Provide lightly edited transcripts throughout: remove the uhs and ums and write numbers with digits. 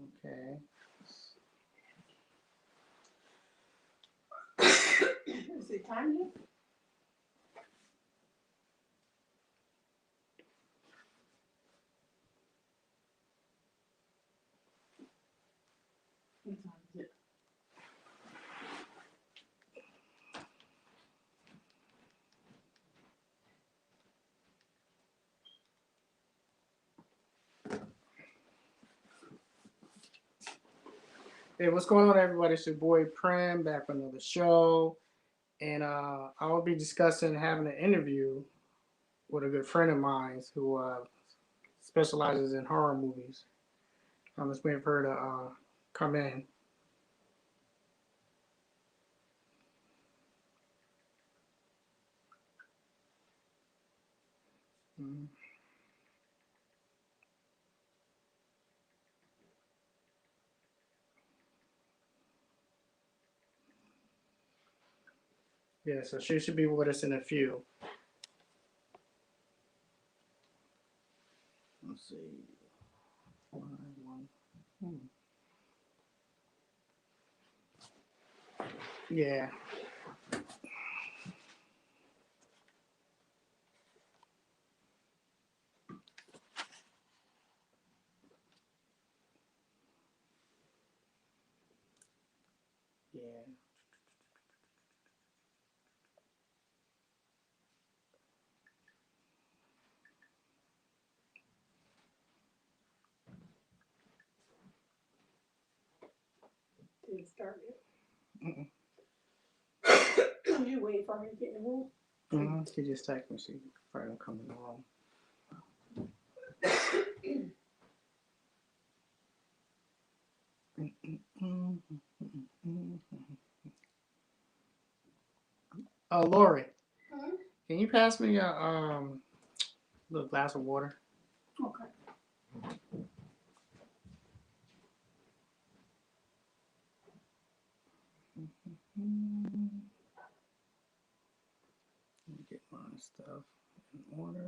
Okay. Is it time yet? What time is it? Hey, what's going on, everybody? It's your boy Prim back with another show, and I will be discussing having an interview with a good friend of mine who specializes in horror movies. I'm just waiting for her to come in. Mhm. Yeah, so she should be with us in a few. Let's see. Hmm. Yeah. Yeah. Didn't start Mm-mm. yet. You waiting for me to get in the room? She just texted me. She probably come in the room. Lori, Hmm? can you pass me a little glass of water? Okay. Let me get my stuff in order.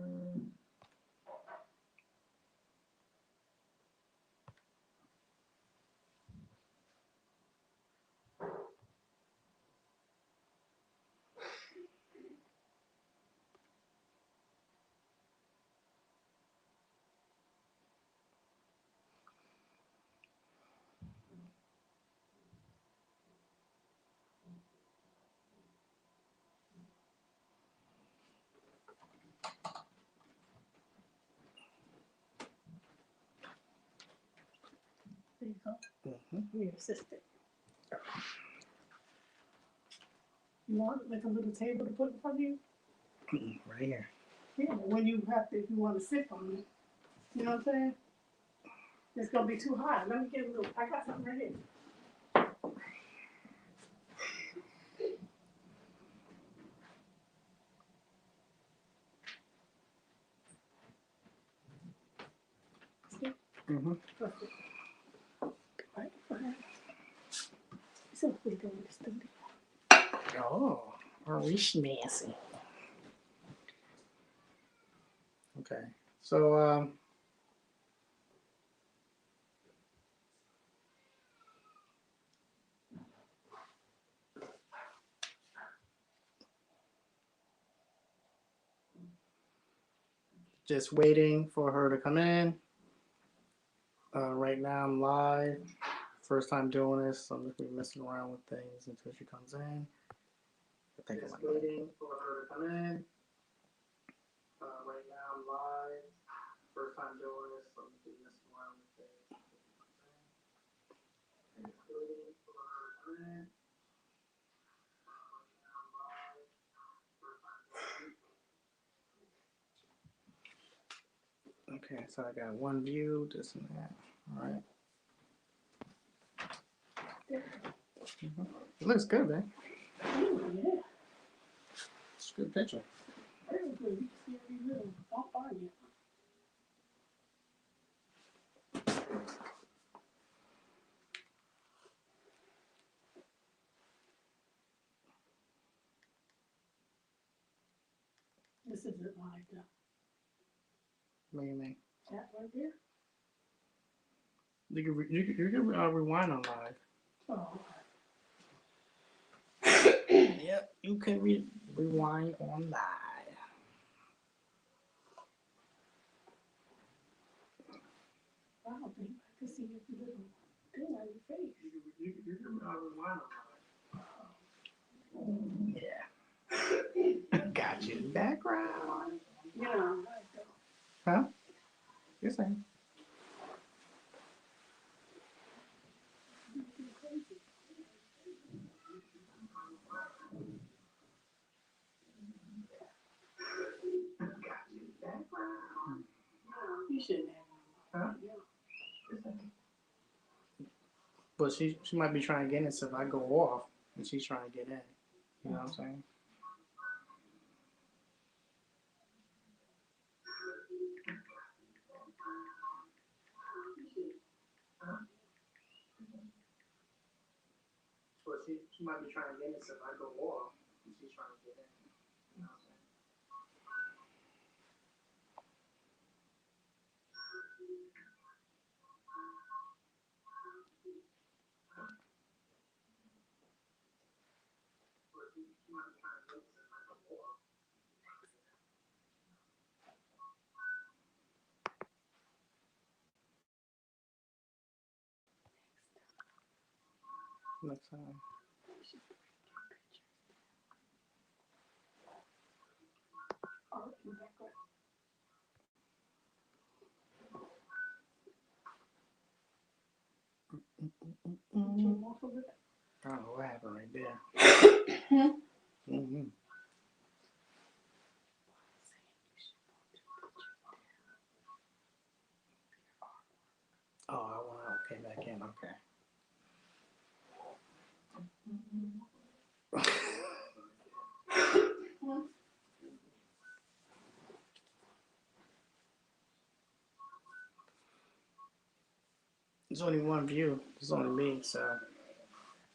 There you go. Mm-hmm. Your assistant. You want like a little table to put in front of you? Right here. Yeah, but when you have to, if you want to sit on it, you know what I'm saying? It's gonna be too high. Let me get a little. I got something right here. See? Mm-hmm. Perfect. Right. Okay. So what we doing in the studio? Oh, Maurice. Okay. So just waiting for her to come in. Right now I'm live. First time doing this, so I'm just gonna be messing around with things until she comes in. I think I'm waiting for her to come in. Right now I'm live. First time doing this, so I'm just gonna be messing around with things until she comes in. Just waiting for her to come in. Right now I'm live. First time doing this. Okay, so I got one view, this and that. All right. It looks good, man. Oh, yeah. It's a good picture. Very good. You can see every little bump on you. This isn't live though. What do you mean? That right there. You can rewind on live. Oh, Yep, you can rewind on live. I don't think I can see your little thing on your face. You can rewind on live. Yeah. Got you. Background. Yeah. Huh? You're saying. You shouldn't have. Huh? But she might be trying to get in, so if I go off and she's trying to get in. You know what I'm saying? But she might be trying to get in, so if I go off and she's trying to get in. You know what I'm saying? Next time. Oh, in the background. Came off of it. Oh, what happened right there? Mm-hmm. Oh, I want to okay back in. Okay. There's only one view. There's only me, so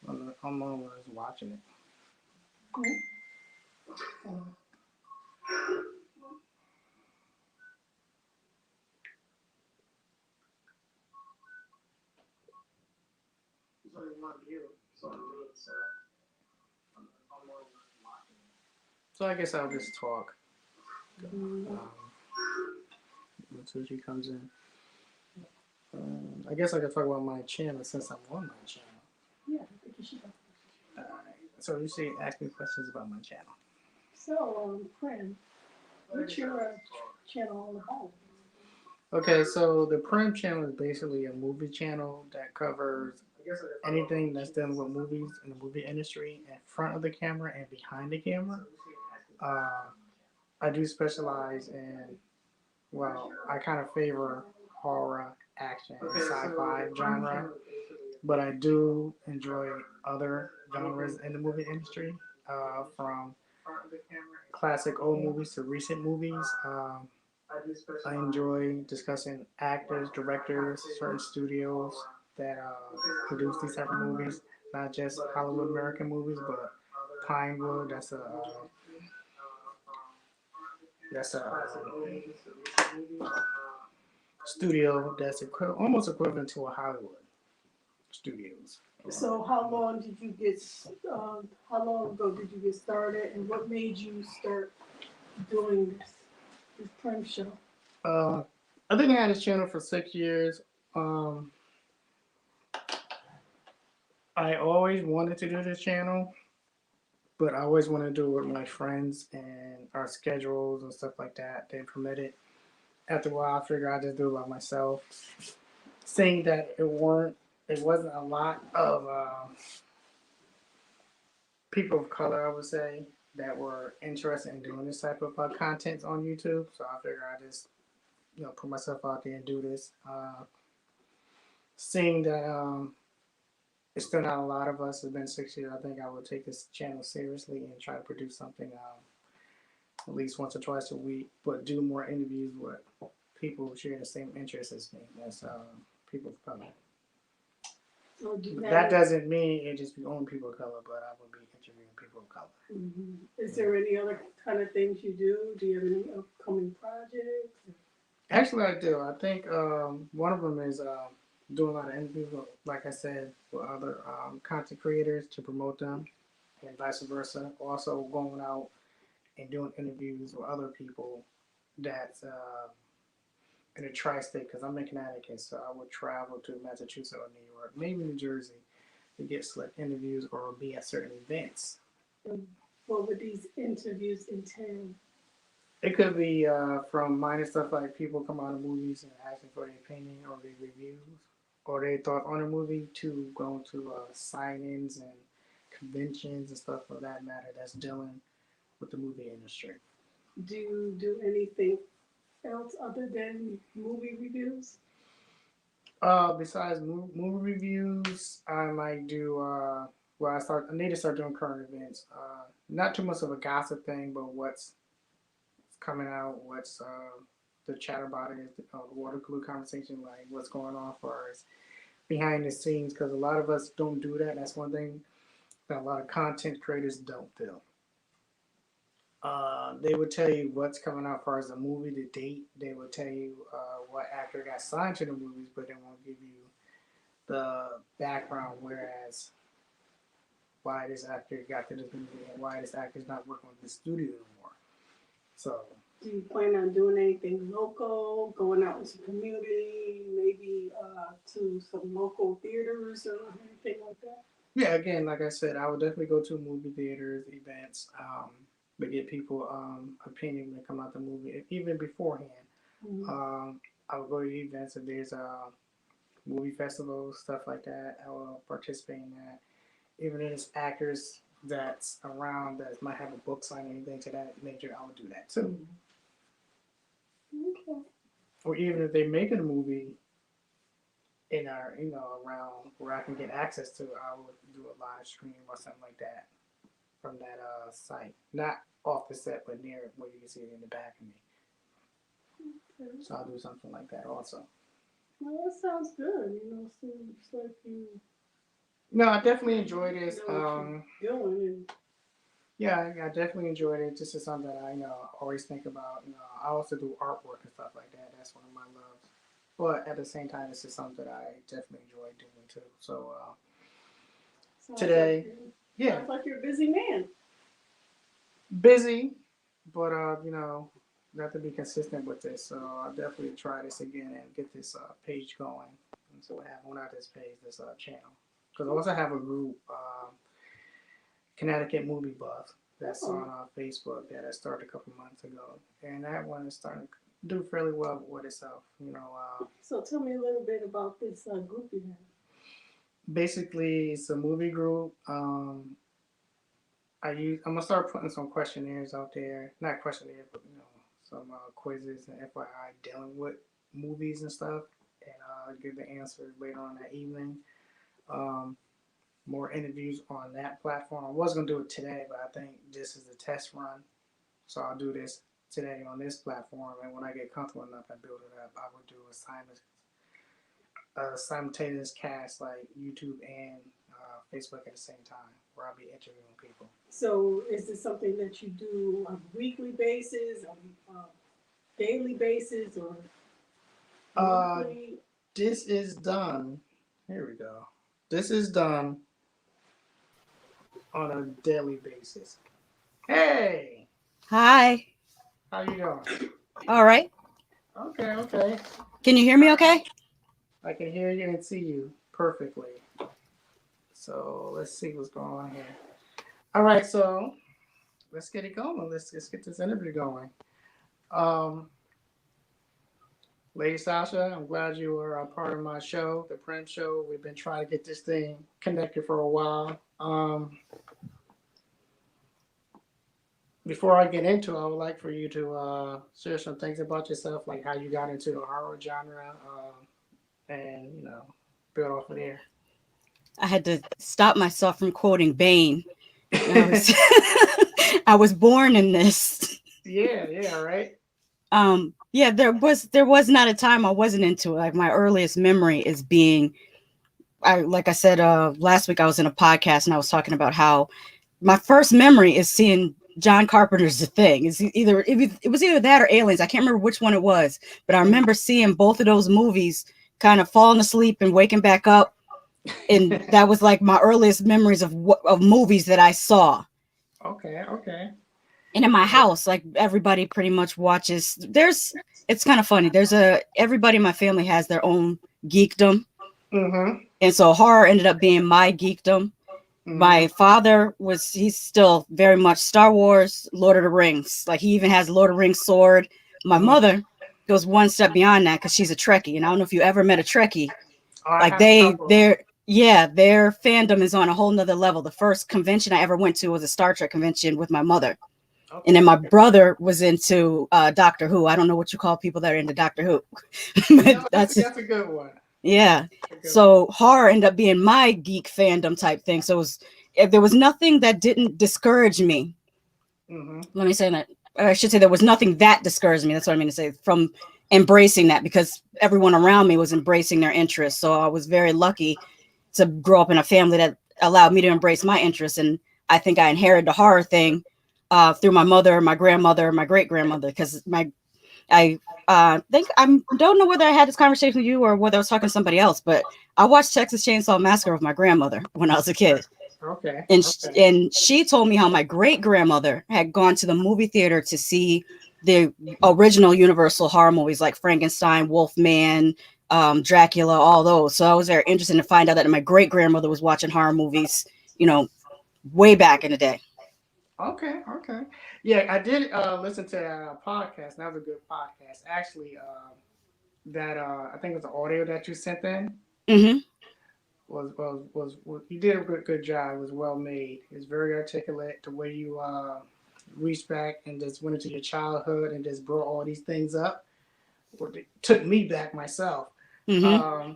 I'm the only one who's watching it. There's only one view. It's only me, so I'm the only one who's watching it. So I guess I'll just talk until she comes in. I guess I could talk about my channel since I'm on my channel. Yeah, I think you should. Alright. So you say ask me questions about my channel. So, Prim, what's your channel all about? Okay, so the Prim channel is basically a movie channel that covers anything that's done with movies in the movie industry in front of the camera and behind the camera. I do specialize in, well, I kind of favor horror, action, and sci-fi genre, but I do enjoy other genres in the movie industry, from classic old movies to recent movies. I enjoy discussing actors, directors, certain studios that produce these type of movies, not just Hollywood American movies, but Pinewood. That's a studio that's almost equivalent to a Hollywood studios. So how long did you get, how long ago did you get started and what made you start doing this Prim show? I think I had this channel for 6 years. I always wanted to do this channel, but I always wanted to do it with my friends and our schedules and stuff like that didn't permit it. After a while, I figured I'd just do it by myself. Seeing that it wasn't a lot of people of color, I would say, that were interested in doing this type of content on YouTube. So I figured I'd just, put myself out there and do this. Seeing that it's still not a lot of us. It's been 6 years. I think I will take this channel seriously and try to produce something at least once or twice a week, but do more interviews with people who share the same interests as me, as people of color. So That doesn't mean it just be only people of color, but I will be interviewing people of color. Mm-hmm. Is there any other kind of things you do? Do you have any upcoming projects? Actually, I do. I think one of them is doing a lot of interviews, like I said, with other content creators to promote them, and vice versa. Also going out and doing interviews with other people that's in the tri-state, because I'm in Connecticut, so I would travel to Massachusetts or New York, maybe New Jersey, to get select interviews or be at certain events. And what would these interviews entail? It could be from minor stuff like people come out of movies and asking for their opinion or their reviews or their thoughts on a movie, to going to sign-ins and conventions and stuff of that matter that's dealing with the movie industry. Do you do anything else other than movie reviews? Besides movie reviews, I might do. I need to start doing current events. Not too much of a gossip thing, but what's coming out, what's the chatter about it, the water cooler conversation, like what's going on for us behind the scenes, because a lot of us don't do that. That's one thing that a lot of content creators don't do. They would tell you what's coming out as far as the movie, the date. They would tell you what actor got signed to the movies, but they won't give you the background, whereas why this actor got to this movie and why this actor's not working with the studio anymore. So, do you plan on doing anything local, going out into the community, maybe to some local theaters or anything like that? yeah, again, like I said, I would definitely go to movie theaters, events, but get people opinion when they come out the movie, even beforehand. Mm-hmm. I would go to events if there's movie festivals, stuff like that. I will participate in that. Even if it's actors that's around that might have a book sign or anything to that nature, I would do that too. Okay. Or even if they make a movie in our, around where I can get access to, I would do a live stream or something like that from that site. Not off the set, but near where you can see it in the back of me. Okay. So I'll do something like that also. Well, that sounds good. Seems like you. No, I definitely enjoy this. Yeah, I definitely enjoyed it. This is something that I always think about. I also do artwork and stuff like that. That's one of my loves. But at the same time, this is something that I definitely enjoy doing too. So today, yeah, sounds like you're a busy man. Busy, but got to be consistent with this. So I'll definitely try this again and get this page going. And so we have on out this page, this channel. Because I also have a group, Connecticut Movie Buff, that's on Facebook that I started a couple months ago, and that one is starting to do fairly well with itself. So tell me a little bit about this group you have. Basically, it's a movie group. I'm gonna start putting some questionnaires out there, not questionnaires, but some quizzes and FYI dealing with movies and stuff, and I'll give the answers later on that evening. More interviews on that platform. I was gonna do it today, but I think this is a test run, so I'll do this today on this platform. And when I get comfortable enough and build it up, I would do a simultaneous cast like YouTube and Facebook at the same time, where I'll be interviewing people. So, is this something that you do on a weekly basis, on a daily basis, or monthly? This is done. Here we go. This is done on a daily basis. Hey. Hi. How you doing? All right. Okay. Can you hear me okay? I can hear you and see you perfectly. So let's see what's going on here. All right, so let's get it going. Let's get this interview going. Lady Sasha, I'm glad you were a part of my show, the Prim Show. We've been trying to get this thing connected for a while. Before I get into it, I would like for you to share some things about yourself, like how you got into the horror genre, and build off of there. I had to stop myself from quoting Bane. I was born in this. Yeah, right. Yeah, there was not a time I wasn't into it. Like my earliest memory is being, like I said last week, I was in a podcast and I was talking about how my first memory is seeing John Carpenter's The Thing. It was either that or Aliens. I can't remember which one it was, but I remember seeing both of those movies kind of falling asleep and waking back up. And that was like my earliest memories of movies that I saw. Okay, okay. And in my house, like everybody pretty much watches. It's kind of funny. Everybody in my family has their own geekdom. Mm-hmm. And so horror ended up being my geekdom. Mm-hmm. My father he's still very much Star Wars, Lord of the Rings. Like he even has a Lord of the Rings sword. My mother goes one step beyond that because she's a Trekkie. And I don't know if you ever met a Trekkie. Like their fandom is on a whole nother level. The first convention I ever went to was a Star Trek convention with my mother. Okay. And then my brother was into Doctor Who. I don't know what you call people that are into Doctor Who. That's a good one. Yeah. So horror ended up being my geek fandom type thing. So there was nothing that didn't discourage me. Mm-hmm. Let me say that. I should say there was nothing that discouraged me. That's what I mean to say, from embracing that, because everyone around me was embracing their interests. So I was very lucky to grow up in a family that allowed me to embrace my interests. And I think I inherited the horror thing through my mother, my grandmother, my great grandmother, because I don't know whether I had this conversation with you or whether I was talking to somebody else, but I watched Texas Chainsaw Massacre with my grandmother when I was a kid. Okay. And she told me how my great grandmother had gone to the movie theater to see the original Universal horror movies like Frankenstein, Wolfman, Dracula, all those. So I was very interested to find out that my great grandmother was watching horror movies, way back in the day. Okay. Yeah, I did listen to that podcast. That was a good podcast. Actually, that I think it was the audio that you sent in. Mm-hmm. Was you did a good job. It was well made. It was very articulate. The way you reached back and just went into your childhood and just brought all these things up, it took me back myself. Mm-hmm.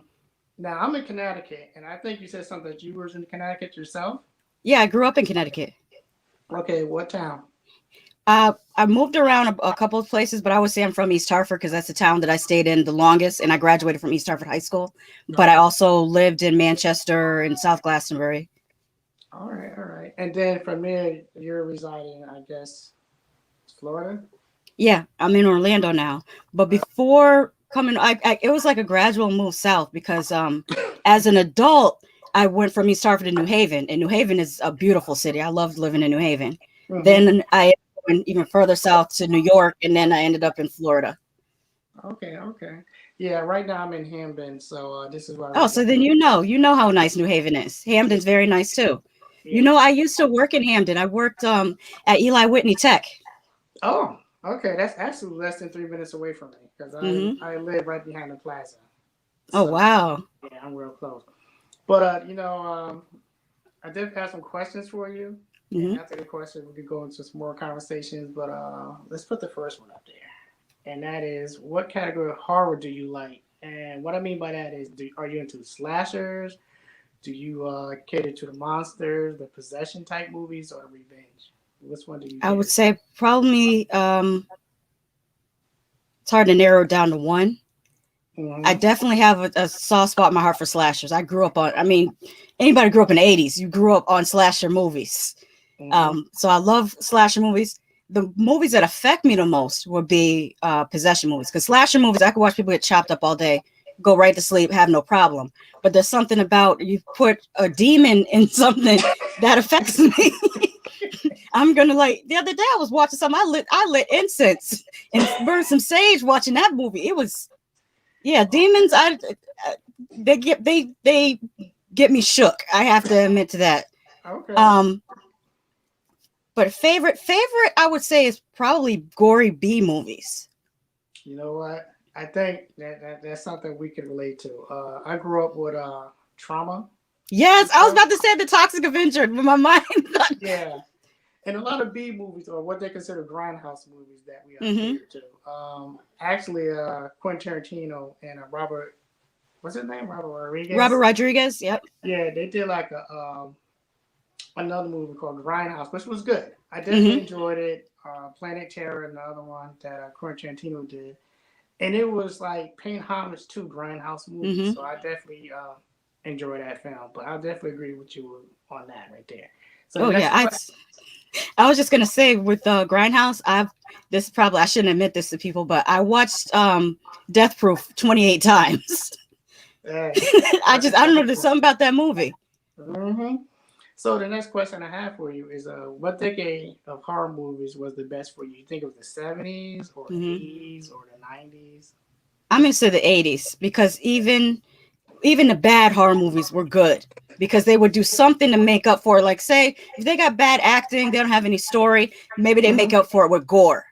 Now I'm in Connecticut, and I think you said something that you were in Connecticut yourself. Yeah, I grew up in Connecticut. Okay, what town? I moved around a couple of places, but I would say I'm from East Hartford because that's the town that I stayed in the longest, and I graduated from East Hartford High School. But I also lived in Manchester and South Glastonbury. All right. And then from there, you're residing, I guess, Florida? Yeah, I'm in Orlando now. But before coming, it was like a gradual move south because as an adult, I went from East Hartford to New Haven, and New Haven is a beautiful city. I loved living in New Haven. Mm-hmm. Then I went even further south to New York, and then I ended up in Florida. Okay. Yeah, right now I'm in Hamden, so this is why. Oh, so then you know how nice New Haven is. Hamden's very nice too. Yeah. I used to work in Hamden. I worked at Eli Whitney Tech. Oh, okay. That's actually less than 3 minutes away from me because I live right behind the plaza. So, oh, wow. Yeah, I'm real close. But I did have some questions for you. Mm-hmm. And after the question, we could go into some more conversations. But let's put the first one up there, and that is, what category of horror do you like? And what I mean by that is, are you into slashers? Do you cater to the monsters, the possession type movies, or the revenge? Which one do you? I would say probably. It's hard to narrow down to one. Mm-hmm. I definitely have a soft spot in my heart for slashers. I grew up on. I mean, anybody grew up in the 80s. You grew up on slasher movies. Mm-hmm. So I love slasher movies. The movies that affect me the most would be possession movies, because slasher movies, I could watch people get chopped up all day, go right to sleep, have no problem. But there's something about you put a demon in something that affects me. I'm gonna the other day I was watching something. I lit incense and burned some sage watching that movie. It was, yeah, demons. They get me shook. I have to admit to that. Okay. But favorite, I would say, is probably gory B movies. You know what? I think that's something we can relate to. I grew up with trauma. Yes, I was about to say The Toxic Avenger, but my mind. Yeah, and a lot of B movies, or what they consider grindhouse movies, that we are here to. Actually, Quentin Tarantino and Robert, what's his name? Robert Rodriguez. Yep. Yeah, they did like another movie called Grindhouse, which was good. I definitely enjoyed it. Planet Terror, another one that Quentin Tarantino did. And it was like paying homage to Grindhouse movies. Mm-hmm. So I definitely enjoy that film. But I definitely agree with you on that right there. So I was just going to say with Grindhouse, I shouldn't admit this to people, but I watched Death Proof 28 times. Yeah. I don't know. There's something about that movie. Mm-hmm. So the next question I have for you is, what decade of horror movies was the best for you? You think it was the 70s or the Hmm 80s or the 90s? I'm gonna say the 80s because even the bad horror movies were good because they would do something to make up for it. Like, say, if they got bad acting, they don't have any story, maybe they make Mm-hmm. up for it with gore.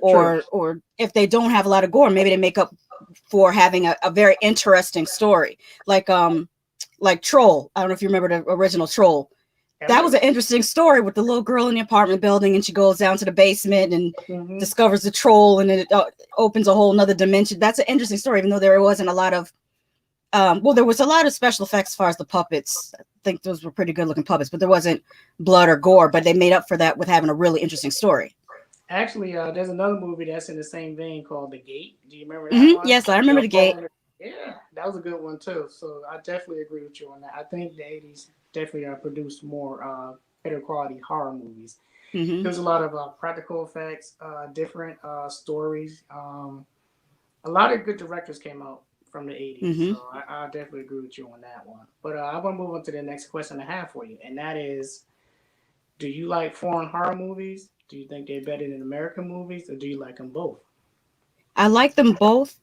True. Or if they don't have a lot of gore, maybe they make up for having a very interesting story. Like Troll. I don't know if you remember the original Troll. Yeah, That was an interesting story with the little girl in the apartment building, and she goes down to the basement and mm-hmm. discovers the troll, and it opens a whole nother dimension. That's an interesting story, even though there wasn't a lot of there was a lot of special effects as far as the puppets. I think those were pretty good looking puppets, but there wasn't blood or gore. But they made up for that with having a really interesting story. Actually, there's another movie that's in the same vein called The Gate. Do you remember that one? Yes, I remember The Gate. Yeah, that was a good one too. So I definitely agree with you on that. I think the 80s definitely produced more better quality horror movies. Hmm There's a lot of practical effects, different stories. A lot of good directors came out from the 80s. hmm So I definitely agree with you on that one. But I want to move on to the next question I have for you. And that is, do you like foreign horror movies? Do you think they're better than American movies? Or do you like them both? I like them both.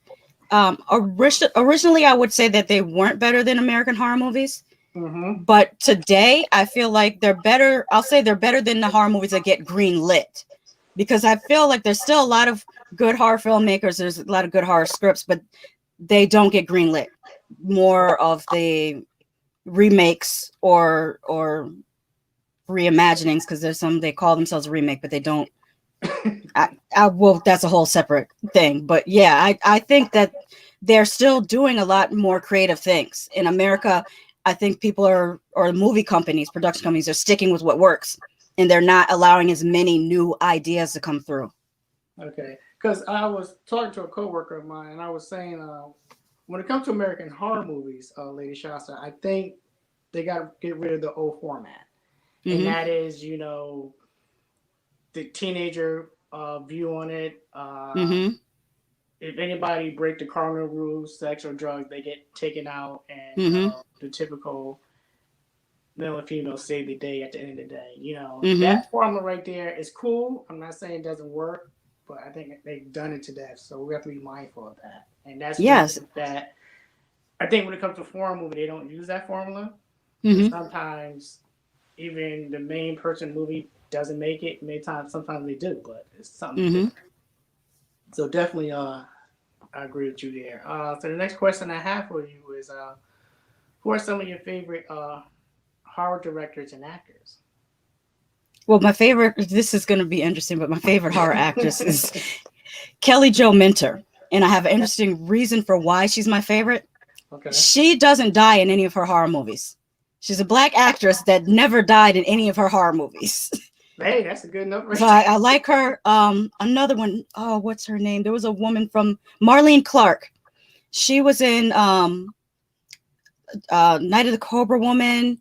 Originally, I would say that they weren't better than American horror movies. Mm-hmm. But today, I feel like they're better. I'll say they're better than the horror movies that get green lit, because I feel like there's still a lot of good horror filmmakers. There's a lot of good horror scripts, but they don't get green lit. More of the remakes or reimaginings, because there's some they call themselves a remake, but they don't. Well, that's a whole separate thing. But yeah, I think that they're still doing a lot more creative things in America. I think people or movie companies, production companies are sticking with what works, and they're not allowing as many new ideas to come through. Okay. Because I was talking to a coworker of mine, and I was saying, when it comes to American horror movies, Lady Shasta, I think they got to get rid of the old format. And Hmm that is, the teenager view on it. hmm If anybody break the cardinal rules, sex or drugs, they get taken out, and hmm the typical male and female save the day at the end of the day. hmm That formula right there is cool. I'm not saying it doesn't work, but I think they've done it to death. So we have to be mindful of that. And that's one Yes. thing that I think when it comes to foreign movie, they don't use that formula. And hmm sometimes even the main person in the movie doesn't make it. Many times, sometimes they do, but it's something hmm different. So definitely, I agree with you there. So the next question I have for you is, who are some of your favorite horror directors and actors? Well, my favorite. This is going to be interesting, but my favorite horror actress is Kelly Jo Minter, and I have an interesting reason for why she's my favorite. Okay. She doesn't die in any of her horror movies. She's a black actress that never died in any of her horror movies. Hey, that's a good number. So I like her. Another one, oh, what's her name? There was a woman from Marlene Clark. She was in Night of the Cobra Woman,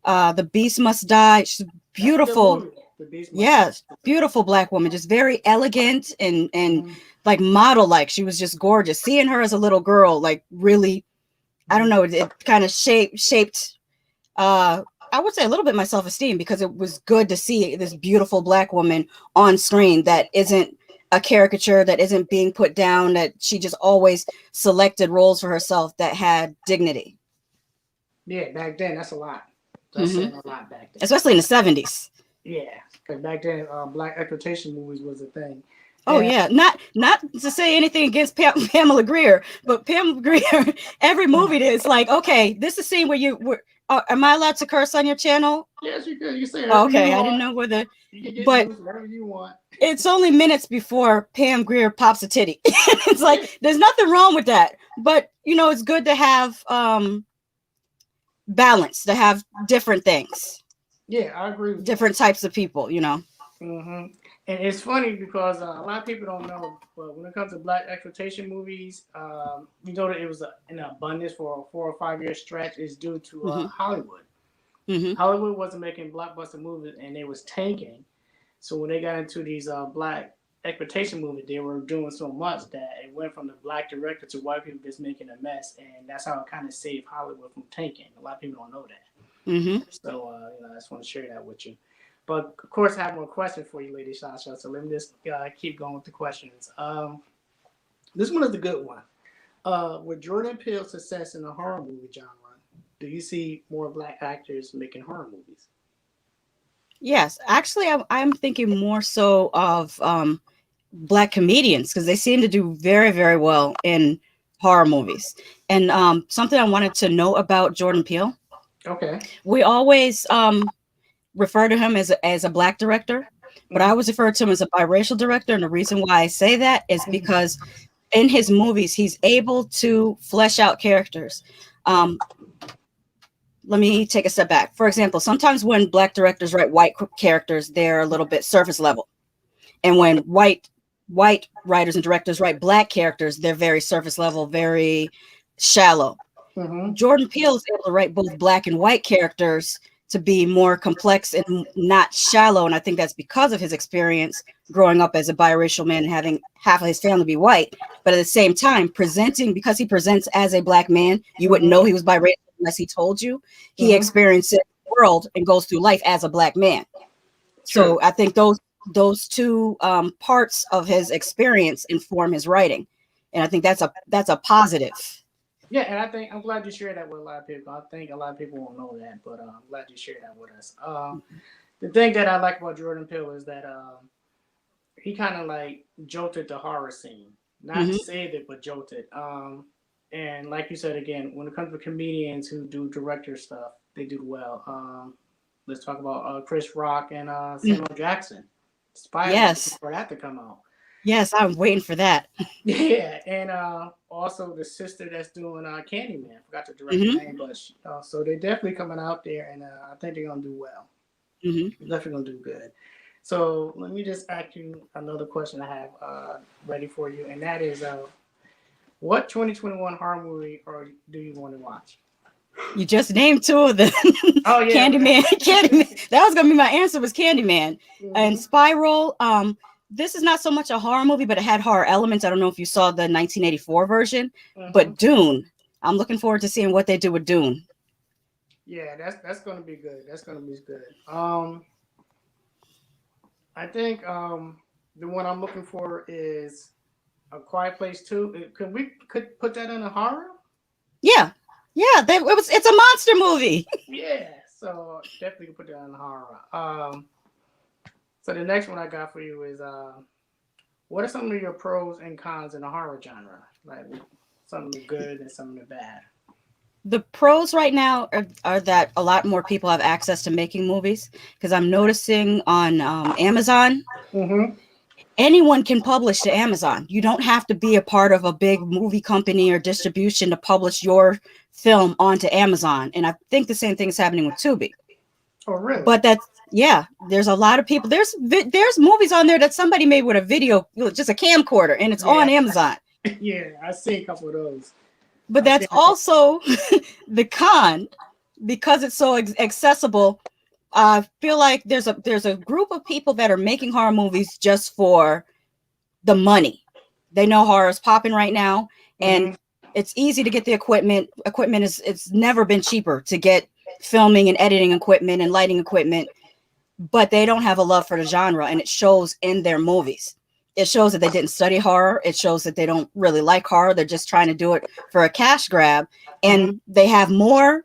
The Beast Must Die. She's beautiful. The Beast Yes, beautiful black woman, just very elegant and Mhm. like model like. She was just gorgeous. Seeing her as a little girl, like really, I don't know, it kind of shaped I would say a little bit my self-esteem, because it was good to see this beautiful black woman on screen that isn't a caricature, that isn't being put down, that she just always selected roles for herself that had dignity. Yeah, back then that's a lot. That's hmm saying a lot back then. Especially in the 70s. Yeah, because back then black exploitation movies was a thing. Oh And yeah, not to say anything against Pamela Greer, but Pamela Greer, every movie is like, okay, this is a scene where am I allowed to curse on your channel? yes, you could. You say Oh, whatever okay, you I want. didn't know whether, You can get but loose, whatever you want. it's only minutes before Pam Greer pops a titty. It's like there's nothing wrong with that, but it's good to have balance, to have different things, Yeah, I agree with different types of people. hmm And it's funny because a lot of people don't know, but when it comes to black exploitation movies, that it was in abundance for a 4 or 5 year stretch is due to hmm Hollywood. hmm Hollywood wasn't making blockbuster movies, and they was tanking. So when they got into these black exploitation movie, they were doing so much that it went from the black director to white people just making a mess, and that's how it kind of saved Hollywood from tanking. A lot of people don't know that. Mm-hmm. So, I just want to share that with you. But of course, I have more questions for you, Lady Sasha. So let me just keep going with the questions. This one is a good one. With Jordan Peele's success in the horror movie genre, do you see more black actors making horror movies? Yes, actually, I'm thinking more so of black comedians because they seem to do very, very well in horror movies. And something I wanted to know about Jordan Peele. Okay. We always refer to him as a black director, but I always refer to him as a biracial director. And the reason why I say that is because in his movies, he's able to flesh out characters. Let me take a step back. For example, sometimes when black directors write white characters, they're a little bit surface level. And when white writers and directors write black characters, they're very surface level, very shallow. Mm-hmm. Jordan Peele is able to write both black and white characters to be more complex and not shallow. And I think that's because of his experience growing up as a biracial man and having half of his family be white. But at the same time, because he presents as a black man, you wouldn't know he was biracial unless he told you. He experiences the world and goes through life as a black man. So I think those two parts of his experience inform his writing. And I think that's a positive. Yeah, and I'm glad you shared that with a lot of people. I think a lot of people won't know that, but I'm glad you shared that with us. The thing that I like about Jordan Peele is that he kind of like jolted the horror scene, not saved it, but jolted. And like you said again, when it comes to comedians who do director stuff, they do well. Let's talk about Chris Rock and Samuel Jackson. Spider-Man, for that to come out. Yes, I'm waiting for that. Yeah, and also the sister that's doing Candyman. I forgot to direct the name, but so they're definitely coming out there, and I think they're gonna do well. Definitely gonna do good. So let me just ask you another question I have ready for you, and that is, what 2021 horror movie do you want to watch? You just named two of them. Oh yeah, Candyman. That was gonna be my answer. Was Candyman and Spiral. This is not so much a horror movie, but it had horror elements. I don't know if you saw the 1984 version, but Dune. I'm looking forward to seeing what they do with Dune. Yeah, that's gonna be good. That's gonna be good. I think the one I'm looking for is A Quiet Place 2. Could we put that in a horror? Yeah. It's a monster movie. Yeah, so definitely can put that in a horror. So the next one I got for you is what are some of your pros and cons in the horror genre? Like some of the good and some of the bad. The pros right now are that a lot more people have access to making movies, because I'm noticing on Amazon, anyone can publish to Amazon. You don't have to be a part of a big movie company or distribution to publish your film onto Amazon. And I think the same thing is happening with Tubi. Oh, really? But there's a lot of people. There's movies on there that somebody made with a video, just a camcorder, and it's on Amazon. Yeah, I see a couple of those. But that's also the con, because it's so accessible. I feel like there's a group of people that are making horror movies just for the money. They know horror is popping right now, and it's easy to get the equipment. It's never been cheaper to get filming and editing equipment and lighting equipment, but they don't have a love for the genre, and it shows in their movies. It shows that they didn't study horror. It shows that they don't really like horror. They're just trying to do it for a cash grab, and they have more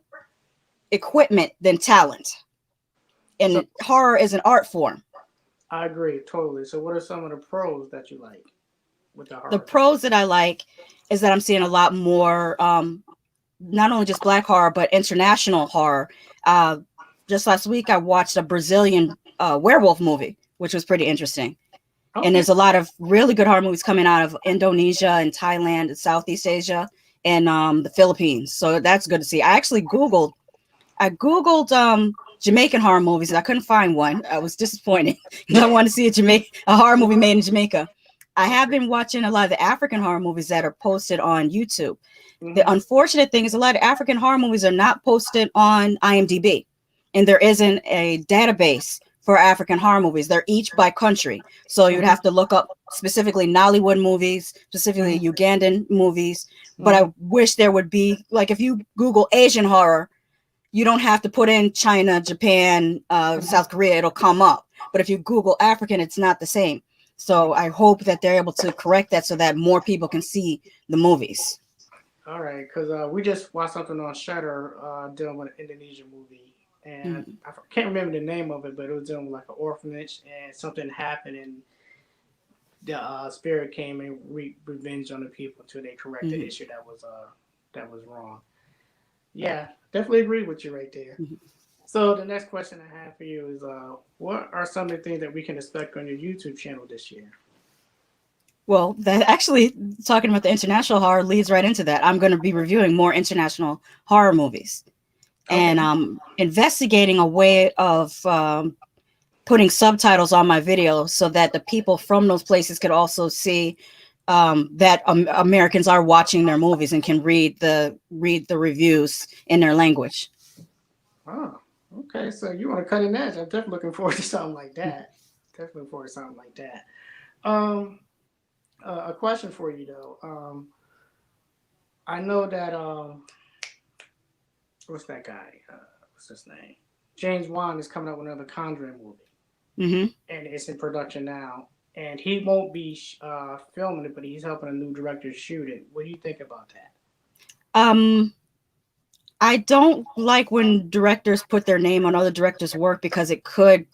equipment than talent. And horror is an art form. I agree totally. So what are some of the pros that you like with the horror? The pros that I like is that I'm seeing a lot more, not only just black horror, but international horror. Just last week, I watched a Brazilian werewolf movie, which was pretty interesting. Okay. And there's a lot of really good horror movies coming out of Indonesia and Thailand and Southeast Asia and the Philippines. So that's good to see. I actually Googled Jamaican horror movies, and I couldn't find one. I was disappointed because I wanted to see a horror movie made in Jamaica. I have been watching a lot of the African horror movies that are posted on YouTube. The unfortunate thing is a lot of African horror movies are not posted on IMDb, and there isn't a database for African horror movies. They're each by country. So you'd have to look up specifically Nollywood movies, specifically Ugandan movies. But I wish there would be, like, if you Google Asian horror, you don't have to put in China, Japan, South Korea, it'll come up. But if you Google African, it's not the same. So I hope that they're able to correct that so that more people can see the movies. All right, because we just watched something on Shudder dealing with an Indonesian movie, and I can't remember the name of it, but it was dealing with like an orphanage, and something happened, and the spirit came and revenge on the people until they corrected the issue that was wrong. Yeah, definitely agree with you right there. So the next question I have for you is, what are some of the things that we can expect on your YouTube channel this year? Well, that actually, talking about the international horror leads right into that. I'm going to be reviewing more international horror movies, and investigating a way of putting subtitles on my videos so that the people from those places could also see that Americans are watching their movies and can read the reviews in their language. Oh, okay. So you want to cut in edge? I'm definitely looking forward to something like that. A question for you though. I know that what's that guy? What's his name? James Wan is coming up with another Conjuring movie, and it's in production now. And he won't be filming it, but he's helping a new director shoot it. What do you think about that? I don't like when directors put their name on other directors' work because it could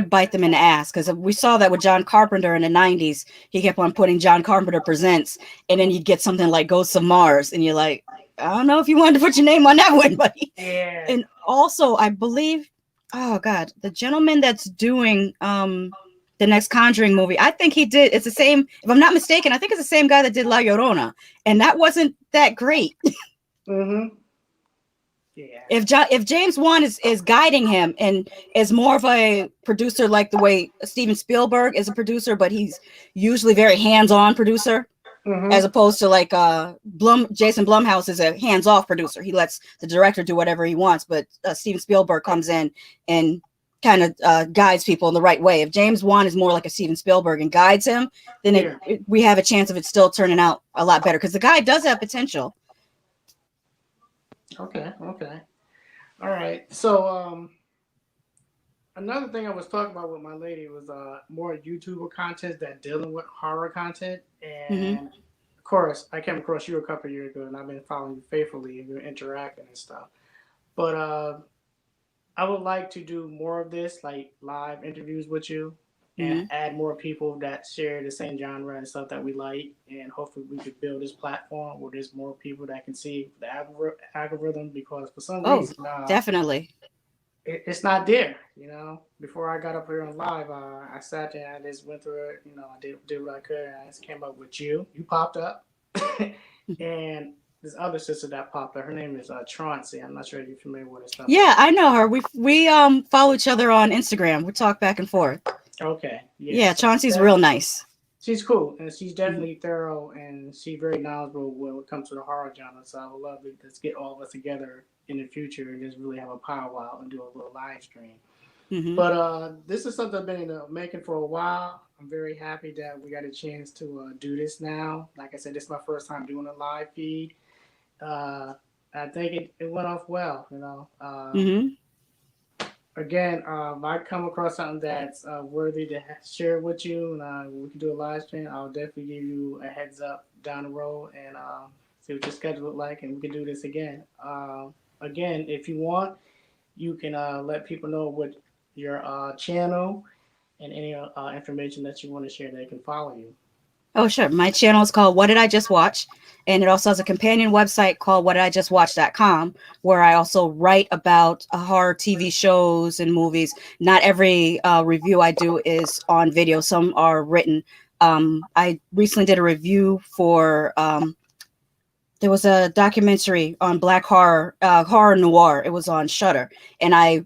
bite them in the ass. Because we saw that with John Carpenter in the 90s. He kept on putting John Carpenter Presents, and then you get something like Ghosts of Mars, and you're like, I don't know if you wanted to put your name on that one, buddy. Yeah. And also, I believe, oh God, the gentleman that's doing the next Conjuring movie, I think it's the same, if I'm not mistaken, I think it's the same guy that did La Llorona, and that wasn't that great. Yeah. If James Wan is guiding him and is more of a producer like the way Steven Spielberg is a producer, but he's usually very hands-on producer, as opposed to like Jason Blumhouse is a hands-off producer. He lets the director do whatever he wants, but Steven Spielberg comes in and kind of guides people in the right way. If James Wan is more like a Steven Spielberg and guides him, then we have a chance of it still turning out a lot better, because the guy does have potential. Okay. All right. So another thing I was talking about with my lady was more YouTuber content that dealing with horror content. And of course, I came across you a couple of years ago, and I've been following you faithfully, and you're interacting and stuff. But I would like to do more of this, like live interviews with you, and add more people that share the same genre and stuff that we like. And hopefully we could build this platform where there's more people that can see the algorithm, because for some reason, definitely, it's not there. Before I got up here on live, I sat there and I just went through it. I did what I could, and I just came up with you. You popped up. And this other sister that popped up, her name is Chauncey. I'm not sure if you're familiar with her stuff. Yeah, I know her. We follow each other on Instagram. We talk back and forth. Okay. Yeah, Chauncey's real nice. She's cool, and she's definitely thorough, and she's very knowledgeable when it comes to the horror genre. So I would love to just get all of us together in the future and just really have a powwow and do a little live stream. But this is something I've been in the making for a while. I'm very happy that we got a chance to do this now. Like I said, this is my first time doing a live feed. I think it went off well, Again, if I come across something that's worthy to share with you, and we can do a live stream, I'll definitely give you a heads up down the road and see what your schedule look like, and we can do this again. Again, if you want, you can let people know what your channel and any information that you want to share, they can follow you. Oh, sure. My channel is called What Did I Just Watch? And it also has a companion website called whatdidijustwatch.com, where I also write about horror TV shows and movies. Not every review I do is on video. Some are written. I recently did a review for, there was a documentary on Black horror, horror noir. It was on Shudder. And I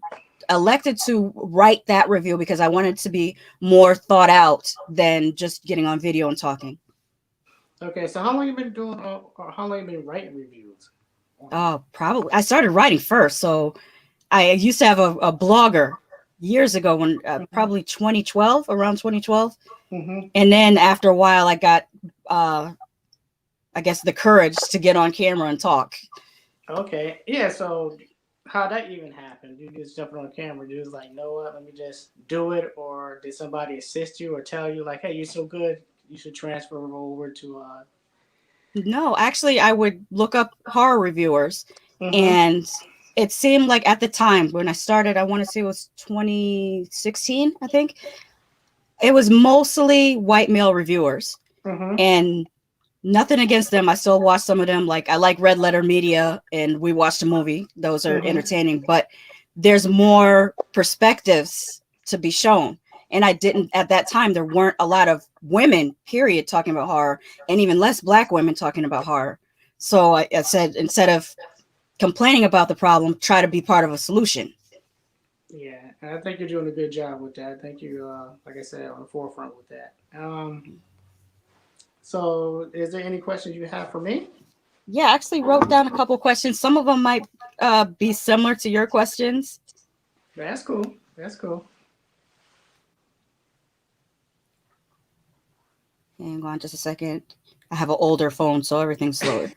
elected to write that review because I wanted to be more thought out than just getting on video and talking. Okay, so how long you been doing, or how long you been writing reviews? Probably I started writing first. So I used to have a blogger years ago when probably 2012, around 2012. Mm-hmm. And then after a while, I got, I guess, the courage to get on camera and talk. Okay. Yeah. So, how that even happened? You just jumping on camera. You was like, you know what? Let me just do it, or did somebody assist you or tell you like, hey, you're so good, you should transfer over to No, actually, I would look up horror reviewers, Mm-hmm. and it seemed like at the time when I started, I want to say it was 2016, I think. It was mostly white male reviewers, Mm-hmm. and nothing against them. I still watch some of them. Like I like Red Letter Media, and we watched a movie. Those are Mm-hmm. entertaining, but there's more perspectives to be shown. And I didn't at that time. There weren't a lot of women, period, talking about horror, and even less Black women talking about horror. So I said instead of complaining about the problem, try to be part of a solution. Yeah, and I think you're doing a good job with that. I think you, like I said, on the forefront with that. So, is there any questions you have for me? Yeah, I actually wrote down a couple questions. Some of them might be similar to your questions. That's cool. That's cool. Hang on just a second. I have an older phone, so everything's slower.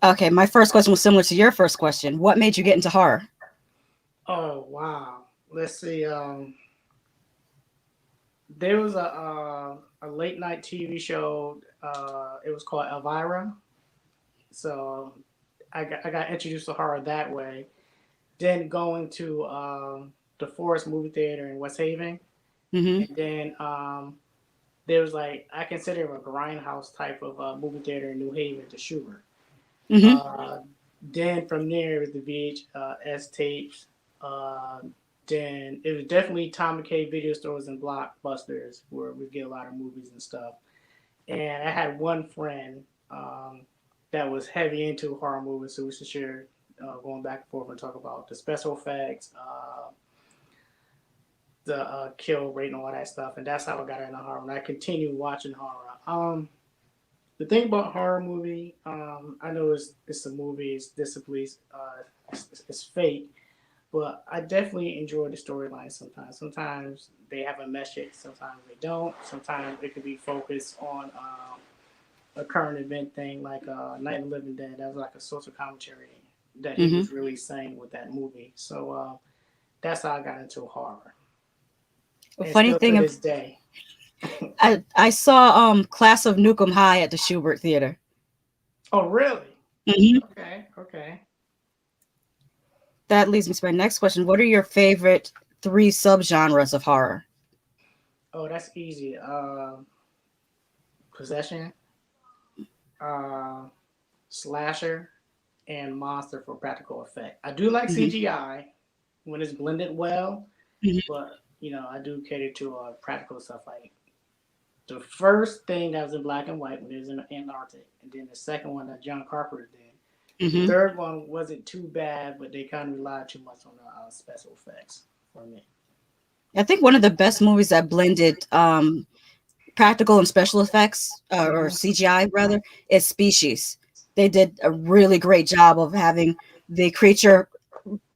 Okay, my first question was similar to your first question. What made you get into horror? Oh wow. Let's see. There was a late night TV show. It was called Elvira. So I got introduced to horror that way. Then going to the Forest Movie Theater in West Haven, Mm-hmm. and then there was like I consider it a grindhouse type of movie theater in New Haven, the Schubert. Mm-hmm. Uh, then from there was the VHS tapes. Uh, then it was definitely Tom McKay video stores and Blockbusters where we get a lot of movies and stuff. And I had one friend that was heavy into horror movies, so we used to share going back and forth and talk about the special effects, the kill rate, and all that stuff. And that's how I got into horror. And I continued watching horror. The thing about horror movie, I know it's a movie, it's discipline, it's fake, but I definitely enjoy the storyline sometimes. Sometimes they have a message, sometimes they don't. Sometimes it could be focused on a current event thing like Night of the Living Dead. That was like a social commentary that he Mm-hmm. was really saying with that movie. So that's how I got into horror. The And funny still thing to of this day. I saw Class of Nukem High at the Schubert Theater. Oh, really? Mm-hmm. Okay, okay. That leads me to my next question. What are your favorite 3 subgenres of horror? Oh, that's easy. Possession, uh, slasher, and monster for practical effect. I do like Mm-hmm. CGI when it's blended well, Mm-hmm. but I do cater to practical stuff. Like the first thing that was in black and white when it was in Antarctic, and then the second one that John Carpenter did. The Mm-hmm. third one wasn't too bad, but they kind of relied too much on the special effects for me. I think one of the best movies that blended practical and special effects, or Mm-hmm. CGI rather, is Species. They did a really great job of having the creature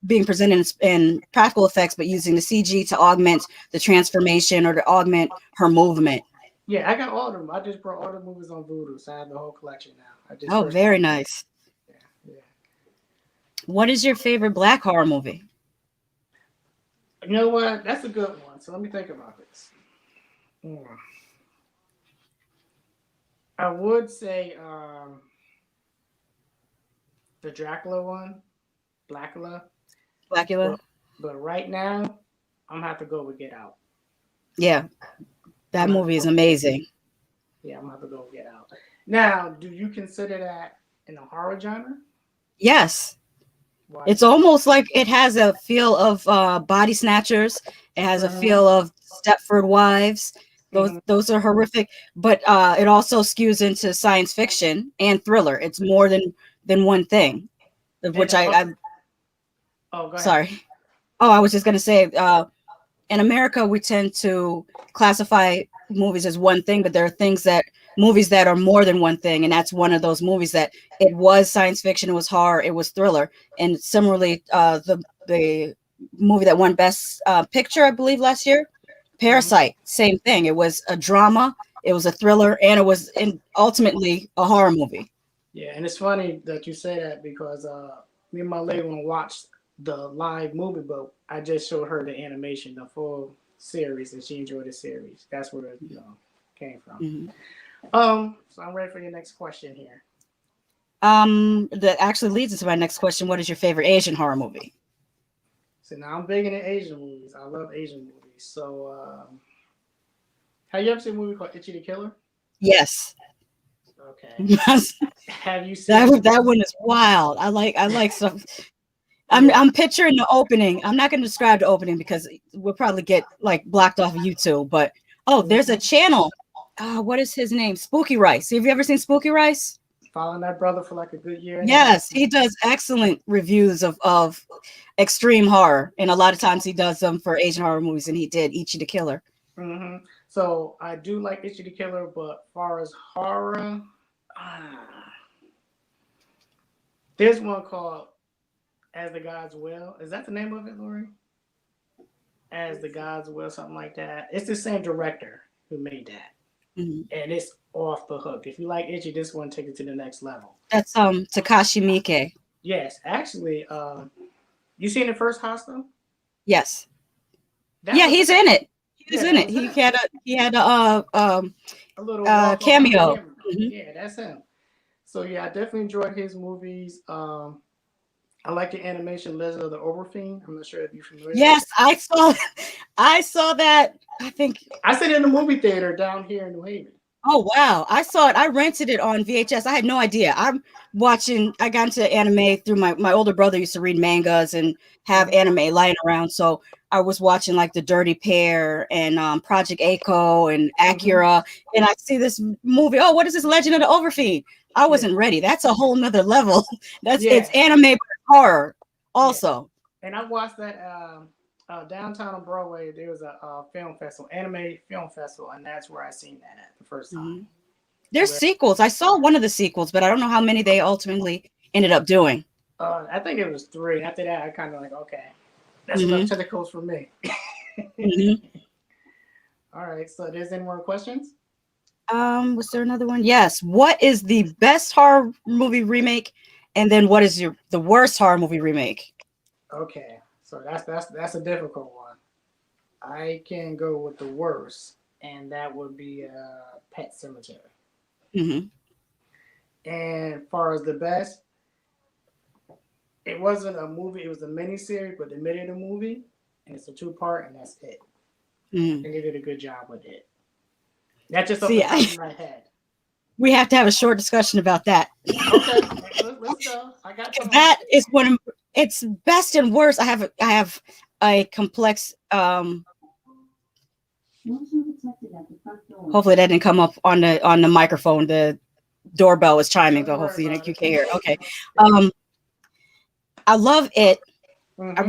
being presented in practical effects, but using the CG to augment the transformation or to augment her movement. Yeah, I got all of them. I just brought all the movies on Vudu, so I have the whole collection now. I just Oh, first very bought nice. them. Yeah, yeah. What is your favorite Black horror movie? You know what? That's a good one. So let me think about this. Hmm. I would say the Dracula one, Blackula, Blackula? but right now I'm gonna have to go with Get Out. Yeah, I'm that gonna have to movie is go. amazing. Yeah, I'm gonna have to go with Get Out. Now, do you consider that in the horror genre? Yes. Why It's is that? almost like it has a feel of Body Snatchers. It has a Mm-hmm. feel of Stepford Wives. Those Mm-hmm. those are horrific, but it also skews into science fiction and thriller. It's more than one thing, of And which I'm oh, go ahead. sorry. Oh, I was just gonna say, in America, we tend to classify movies as one thing, but there are things that movies that are more than one thing, and that's one of those movies that it was science fiction, it was horror, it was thriller. And similarly, the movie that won Best Picture, I believe, last year, Parasite, same thing. It was a drama, it was a thriller, and it was ultimately a horror movie. Yeah, and it's funny that you say that because me and my lady want to watch the live movie, but I just showed her the animation, the full series, and she enjoyed the series. That's where it came from. Mm-hmm. So I'm ready for your next question here. That actually leads us to my next question. What is your favorite Asian horror movie? So now I'm big into Asian movies. I love Asian movies. So have you ever seen a movie called Itchy the Killer? Yes. Okay. Yes. Have you seen that one is wild. I like stuff. I'm picturing the opening. I'm not going to describe the opening because we'll probably get like blocked off of YouTube. But there's a channel. What is his name? Spooky Rice. Have you ever seen Spooky Rice? Following that brother for like a good year. Yes, he does excellent reviews of extreme horror, and a lot of times he does them for Asian horror movies. And he did Ichi the Killer. Mm-hmm. So I do like Itchy the Killer, but as far as horror, there's one called As the God's Will. Is that the name of it, Lori? As the God's Will, something like that. It's the same director who made that. Mm-hmm. And it's off the hook. If you like Itchy, this one takes it to the next level. That's Takashi Miike. Yes, actually, you seen the first Hostel? Yes. He's in it. He's in it. He had a little cameo. Mm-hmm. Yeah, that's him. So yeah, I definitely enjoyed his movies. I like the animation Legend of the Overfiend. I'm not sure if you're familiar. Yes, I saw that. I think I said in the movie theater down here in New Haven. Oh wow, I saw it. I rented it on VHS. I had no idea. I got into anime through my older brother used to read mangas and have anime lying around. So I was watching like the Dirty Pair and Project A-ko and Akira. And I see this movie. Oh, what is this Legend of the Overfiend? I wasn't ready. That's a whole nother level. It's anime but horror also. Yeah. And I watched that downtown on Broadway. There was a film festival, anime film festival, and that's where I seen that at the first time. Mm-hmm. There's sequels. I saw one of the sequels, but I don't know how many they ultimately ended up doing. I think it was 3. After that, I kind of like, okay, that's enough tentacles for me. All right. So, there's any more questions? Was there another one? Yes. What is the best horror movie remake, and then what is the worst horror movie remake? Okay. So that's a difficult one. I can go with the worst, and that would be Pet Sematary. Mm-hmm. And as far as the best, it wasn't a movie; it was a miniseries, but they made it a movie, and it's a 2-part, and that's it. Mm-hmm. And they did a good job with it. That's just off the top of my head. We have to have a short discussion about that. Okay, let's go. I got that is one of it's best and worst. I have a complex. Hopefully that didn't come up on the microphone. The doorbell was chiming, but hopefully you can't hear it. Okay. I love it. Mm-hmm. I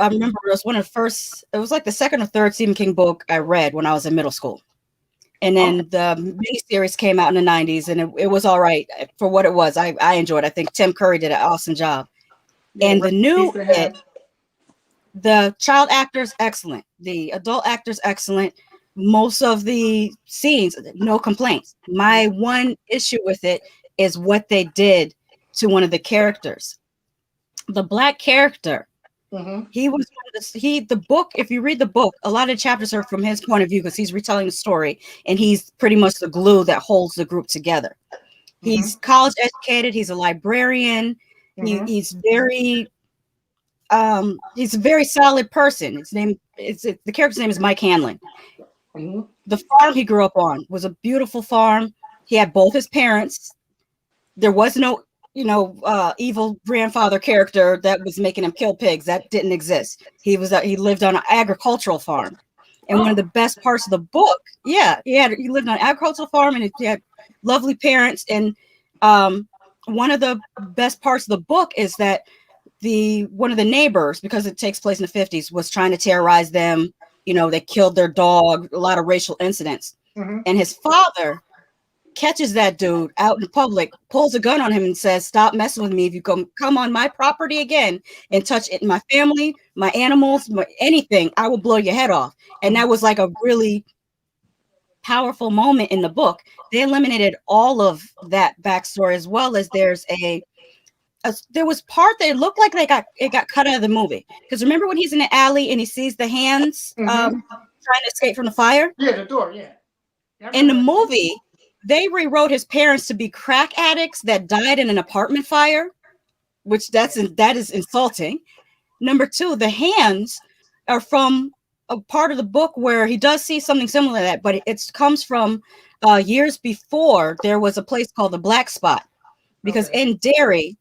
remember it was one of the first. It was like the second or third Stephen King book I read when I was in middle school. And then the miniseries came out in the 90s, and it was all right for what it was. I enjoyed it. I think Tim Curry did an awesome job. Yeah, and the new the child actors, excellent. The adult actors, excellent. Most of the scenes, no complaints. My one issue with it is what they did to one of the characters. The black character. Mm-hmm. He was the book. If you read the book, a lot of chapters are from his point of view because he's retelling the story, and he's pretty much the glue that holds the group together. Mm-hmm. He's college educated. He's a librarian. Mm-hmm. He's a very solid person. The character's name is Mike Hanlon. Mm-hmm. The farm he grew up on was a beautiful farm. He had both his parents. There was no evil grandfather character that was making him kill pigs. That didn't exist. He lived on an agricultural farm. And one of the best parts of the book, he lived on an agricultural farm, and he had lovely parents. And one of the best parts of the book is that one of the neighbors, because it takes place in the 50s, was trying to terrorize them. They killed their dog, a lot of racial incidents. Mm-hmm. And his father catches that dude out in public, pulls a gun on him, and says, "Stop messing with me. If you come on my property again and touch it, my family, my animals, anything, I will blow your head off." And that was like a really powerful moment in the book. They eliminated all of that backstory, as well as there was part that looked like it got cut out of the movie. Because remember when he's in the alley and he sees the hands trying to escape from the fire? Yeah, the door. Yeah. In the movie, they rewrote his parents to be crack addicts that died in an apartment fire, which that is insulting. Number two, the hands are from a part of the book where he does see something similar to that, but it comes from years before. There was a place called the Black Spot, because in Derry,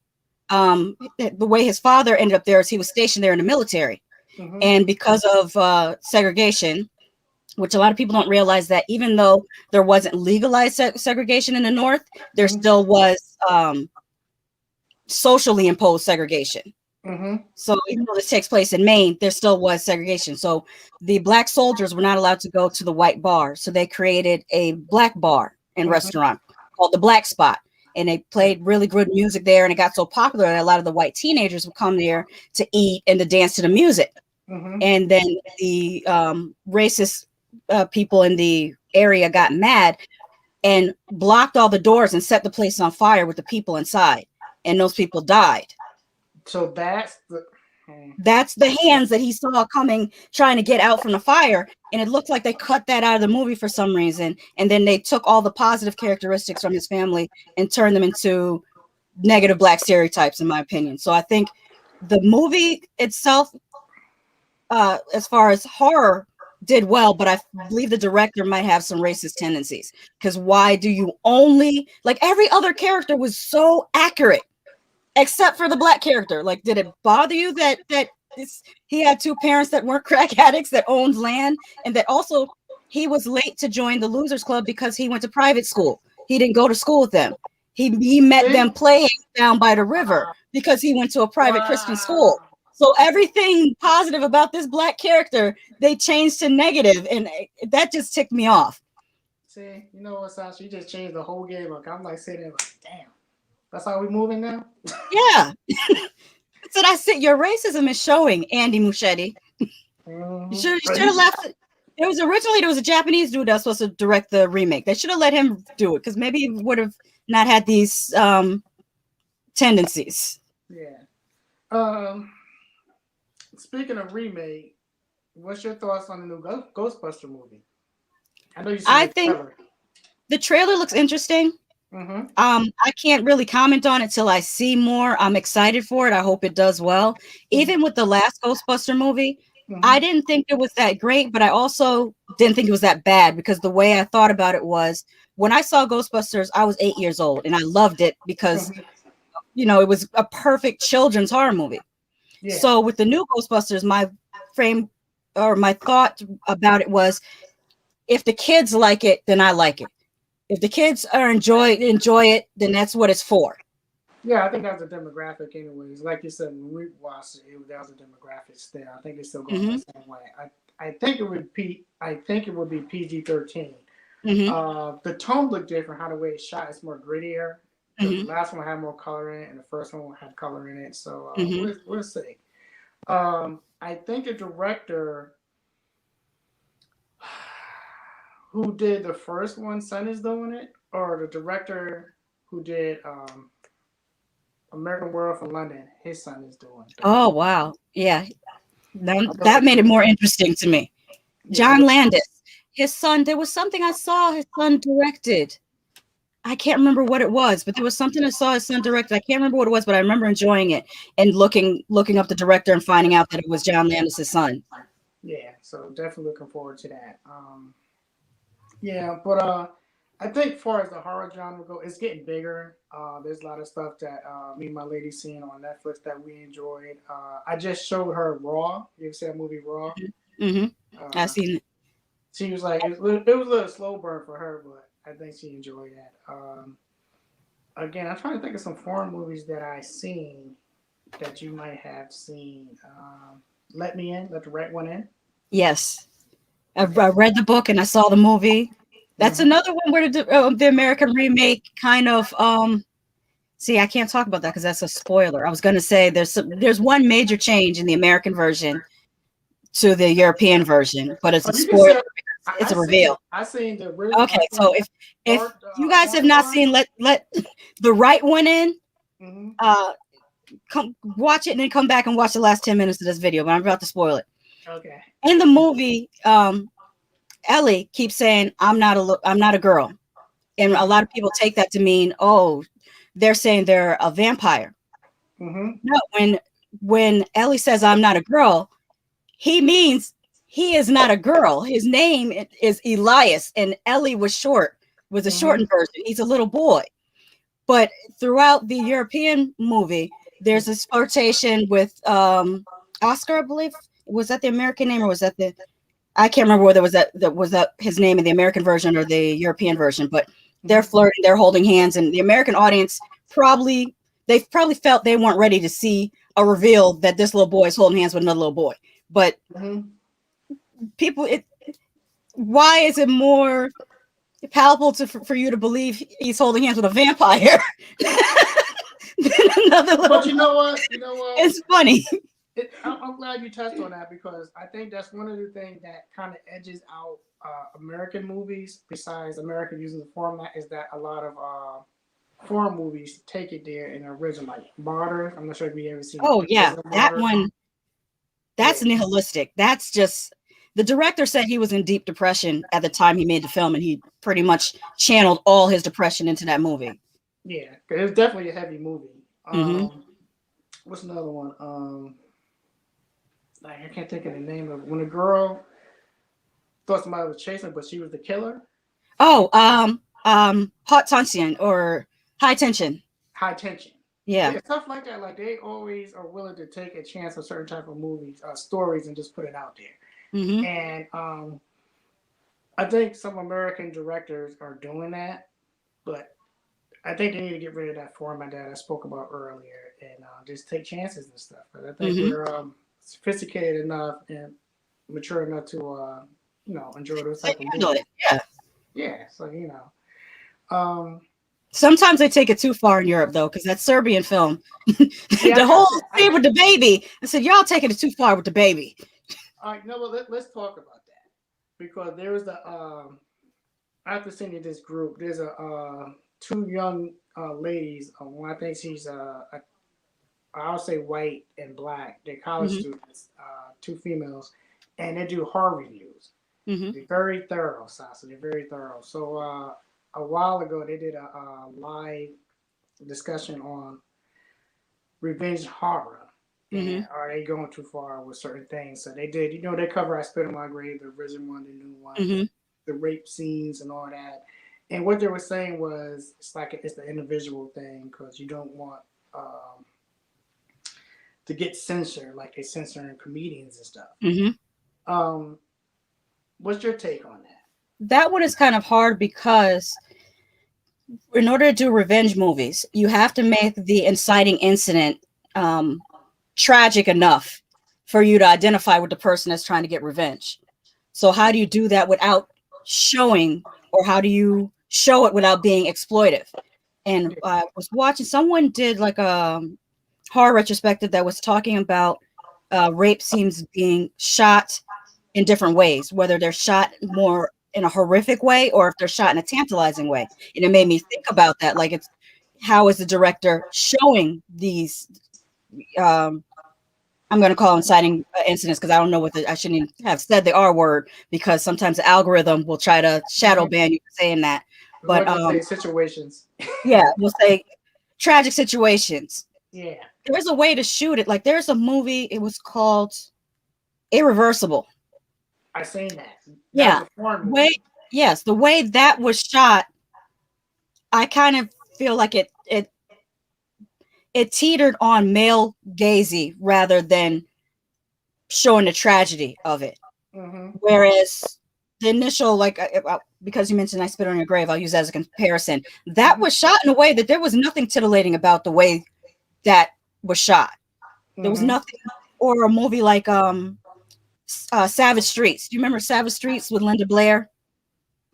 the way his father ended up there is he was stationed there in the military, and because of segregation, which a lot of people don't realize, that even though there wasn't legalized segregation in the North, there still was socially imposed segregation. So even though this takes place in Maine, there still was segregation. So the black soldiers were not allowed to go to the white bar. So they created a black bar and restaurant called the Black Spot. And they played really good music there. And it got so popular that a lot of the white teenagers would come there to eat and to dance to the music. And then the racist people in the area got mad and blocked all the doors and set the place on fire with the people inside. And those people died. So that's the hands that he saw coming, trying to get out from the fire. And it looked like they cut that out of the movie for some reason. And then they took all the positive characteristics from his family and turned them into negative black stereotypes, in my opinion. So I think the movie itself, as far as horror, did well, but I believe the director might have some racist tendencies. Because why do you only, like, every other character was so accurate, except for the black character. Like, did it bother you that he had two parents that weren't crack addicts, that owned land, and that also he was late to join the Losers Club because he went to private school? He didn't go to school with them. He met them playing down by the river because he went to a private Christian school. So everything positive about this black character, they changed to negative, and that just ticked me off. See, you know what, Sasha? You just changed the whole game. Look, I'm like sitting there like, damn. That's how we moving now? Yeah. So that's it. Your racism is showing, Andy Muschietti. You should have left it. There was a Japanese dude that was supposed to direct the remake. They should have let him do it, because maybe he would have not had these tendencies. Yeah. Speaking of remake, what's your thoughts on the new Ghostbuster movie? I know you see I think the trailer looks interesting. I can't really comment on it till I see more. I'm excited for it. I hope it does well. Even with the last Ghostbuster movie, I didn't think it was that great, but I also didn't think it was that bad, because the way I thought about it was, when I saw Ghostbusters, I was 8 years old, and I loved it because, it was a perfect children's horror movie. Yeah. So with the new Ghostbusters, my thought about it was, if the kids like it, then I like it. If the kids enjoy it, then that's what it's for. Yeah, I think that's a demographic anyways. Like you said, when we watched it, that was a demographic still. I think it's still going the same way. I think it would be PG-13. The tone looked different. How the way it's shot is more grittier. The last one had more color in it, and the first one had color in it. So we'll see. I think the director who did the first one, son, is doing it, or the director who did American Werewolf in London, his son is doing it. Oh, wow. Yeah. That made it more interesting to me. John Landis, his son, there was something I saw his son directed. I can't remember what it was, but there was something I saw his son directed. I can't remember what it was, but I remember enjoying it and looking up the director and finding out that it was John Landis' son. Yeah, so definitely looking forward to that. Yeah, but I think as far as the horror genre goes, it's getting bigger. There's a lot of stuff that me and my lady seen on Netflix that we enjoyed. I just showed her Raw. You ever see that movie Raw? I've seen it. She was like, it was a little slow burn for her, but I think she enjoyed that. Again, I'm trying to think of some foreign movies that I seen that you might have seen. Let Me In, Let the Right One In. Yes. I read the book and I saw the movie. That's another one where the American remake kind of see, I can't talk about that because that's a spoiler. I was going to say there's one major change in the American version to the European version, but it's a You can see spoiler. It's a reveal. I seen the original. Okay, so if you guys have not seen let the right one in, come watch it and then come back and watch the last 10 minutes of this video, but I'm about to spoil it. Okay. In the movie, Ellie keeps saying, I'm not a girl. And a lot of people take that to mean, oh, they're saying they're a vampire. No, when Ellie says I'm not a girl, he means he is not a girl. His name is Elias, and Ellie was a shortened version. He's a little boy. But throughout the European movie, there's this flirtation with Oscar, I believe. Was that the American name or was that I can't remember whether that was his name in the American version or the European version, but they're flirting, they're holding hands, and the American audience probably felt they weren't ready to see a reveal that this little boy is holding hands with another little boy. But people, why is it more palatable for you to believe he's holding hands with a vampire than another little? But you know what? It's funny. I'm glad you touched on that because I think that's one of the things that kind of edges out American movies. Besides America using the format, is that a lot of foreign movies take it there in the original, like Martyr. I'm not sure if you ever seen. Oh yeah, that one. That's nihilistic. That's just the director said he was in deep depression at the time he made the film, and he pretty much channeled all his depression into that movie. Yeah, it was definitely a heavy movie. What's another one? I can't think of the name of it. When a girl thought somebody was chasing, but she was the killer. Oh, Hot Tension or High Tension. High Tension. Yeah, stuff like that. Like they always are willing to take a chance on certain type of movies, stories, and just put it out there. And I think some American directors are doing that, but I think they need to get rid of that format that I spoke about earlier and just take chances and stuff. But I think we're sophisticated enough and mature enough to enjoy those type of movies. Yeah. So sometimes they take it too far in Europe though, because that Serbian film, the whole thing with the baby. I said y'all taking it too far with the baby. All right, no, but let's talk about that because there was after seeing this group, there's two young ladies. One I think she's I'll say white and black. They're college students, two females, and they do horror reviews. They're very thorough, Sasa. They're very thorough. So a while ago, they did a live discussion on revenge horror. And are they going too far with certain things? So they did, they cover I Spit on My Grave, the original one, the new one, the rape scenes and all that. And what they were saying was it's the individual thing because you don't want to get censored like they censoring comedians and stuff. What's your take on that? That one is kind of hard because in order to do revenge movies, you have to make the inciting incident tragic enough for you to identify with the person that's trying to get revenge. So how do you do that without showing, or how do you show it without being exploitive? And I was watching, someone did like a horror retrospective that was talking about rape scenes being shot in different ways, whether they're shot more in a horrific way or if they're shot in a tantalizing way. And it made me think about that. Like, it's how is the director showing these, I'm going to call them inciting incidents because I don't know what I shouldn't have said the R word because sometimes the algorithm will try to shadow ban you for saying that. But situations. Yeah, we'll say tragic situations. Yeah. There's a way to shoot it. Like there's a movie, it was called Irreversible. I seen that. Yeah. Yes, the way that was shot, I kind of feel like it teetered on male gazy rather than showing the tragedy of it. Whereas the initial, like, because you mentioned I Spit on Your Grave, I'll use that as a comparison. That was shot in a way that there was nothing titillating about the way that was shot. There was nothing. Or a movie like Savage Streets. Do you remember Savage Streets with Linda Blair?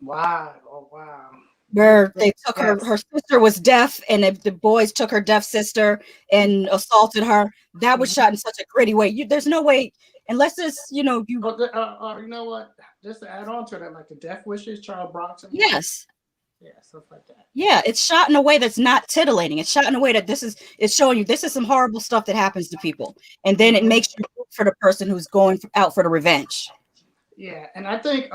Wow. wow. where they took her Yes. sister was deaf, and the boys took her deaf sister and assaulted her. That was shot in such a gritty way. There's no way, unless it's, you. But you know what? Just to add on to that, like the Death Wishes, Charles Bronson movie. Yes. Yeah, stuff like that. Yeah, it's shot in a way that's not titillating. It's shot in a way that it's showing you this is some horrible stuff that happens to people, and then it makes you root for the person who's going out for the revenge. Yeah, and I think